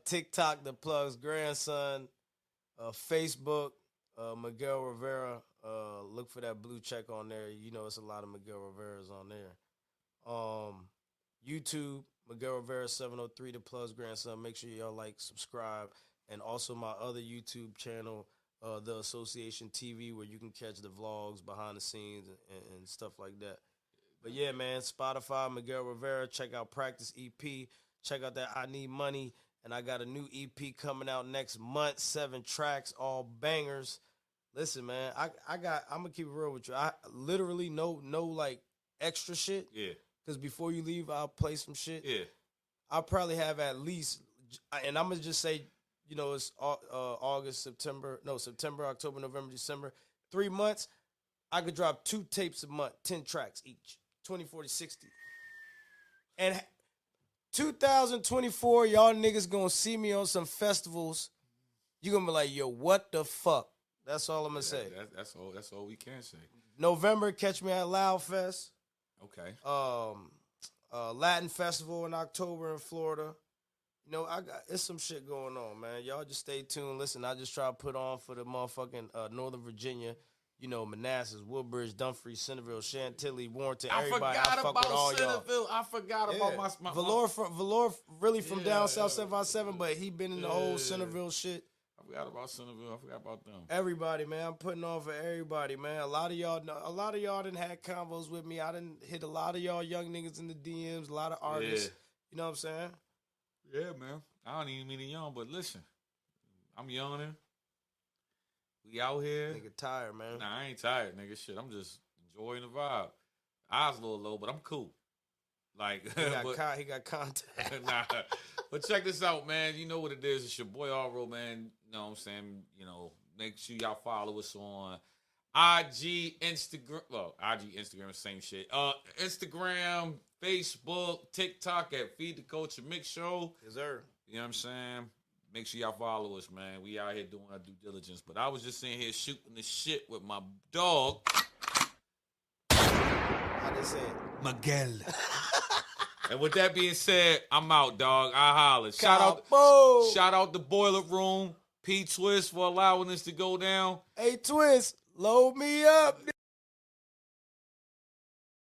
TikTok, the plug's grandson. Facebook, Miguel Rivera. Look for that blue check on there. You know, it's a lot of Miguel Riveras on there. YouTube, Miguel Rivera 703, the Plus Grandson. Make sure y'all like, subscribe, and also my other YouTube channel, the Association TV, where you can catch the vlogs, behind the scenes, and stuff like that. But yeah, man, Spotify, Miguel Rivera. Check out Practice EP. Check out that I Need Money. And I got a new EP coming out next month. 7 tracks, all bangers. Listen, man, I'm gonna keep it real with you. I literally no like extra shit. Yeah. Because before you leave, I'll play some shit. Yeah. I'll probably have at least, and I'm gonna just say, you know, it's August, September, October, November, December. 3 months, I could drop 2 tapes a month, 10 tracks each, 20, 40, 60. And 2024, y'all niggas gonna see me on some festivals. You gonna be like, yo, what the fuck? That's all I'm gonna say. That's all we can say. November, catch me at Loud Fest. Okay. Latin Festival in October in Florida. You know, it's some shit going on, man. Y'all just stay tuned. Listen, I just try to put on for the motherfucking Northern Virginia. You know, Manassas, Woodbridge, Dumfries, Centerville, Chantilly, Warrenton, everybody. I fuck with all y'all. I forgot about my Valor really from down South 757, but he been in the whole Centerville shit. I forgot about Centerville. I forgot about them. Everybody, man. I'm putting on for everybody, man. A lot of y'all done had convos with me. I done hit a lot of y'all young niggas in the DMs, a lot of artists. Yeah. You know what I'm saying? Yeah, man. I don't even mean it young, but listen, I'm yawning. We out here. Nigga tired, man. Nah, I ain't tired, nigga. Shit, I'm just enjoying the vibe. Eyes a little low, but I'm cool. Like he got contact. Nah. But check this out, man. You know what it is. It's your boy R.O., man. You know what I'm saying? You know, make sure y'all follow us on IG, Instagram. Well, IG, Instagram, same shit. Instagram, Facebook, TikTok at FeedTheCulturemixshow. Yes, sir. You know what I'm saying? Make sure y'all follow us, man. We out here doing our due diligence. But I was just sitting here shooting the shit with my dog. I just said Miguel. And with that being said, I'm out, dog. I holler. Shout out the Boiler Room, P Twist for allowing us to go down. Hey Twist, load me up.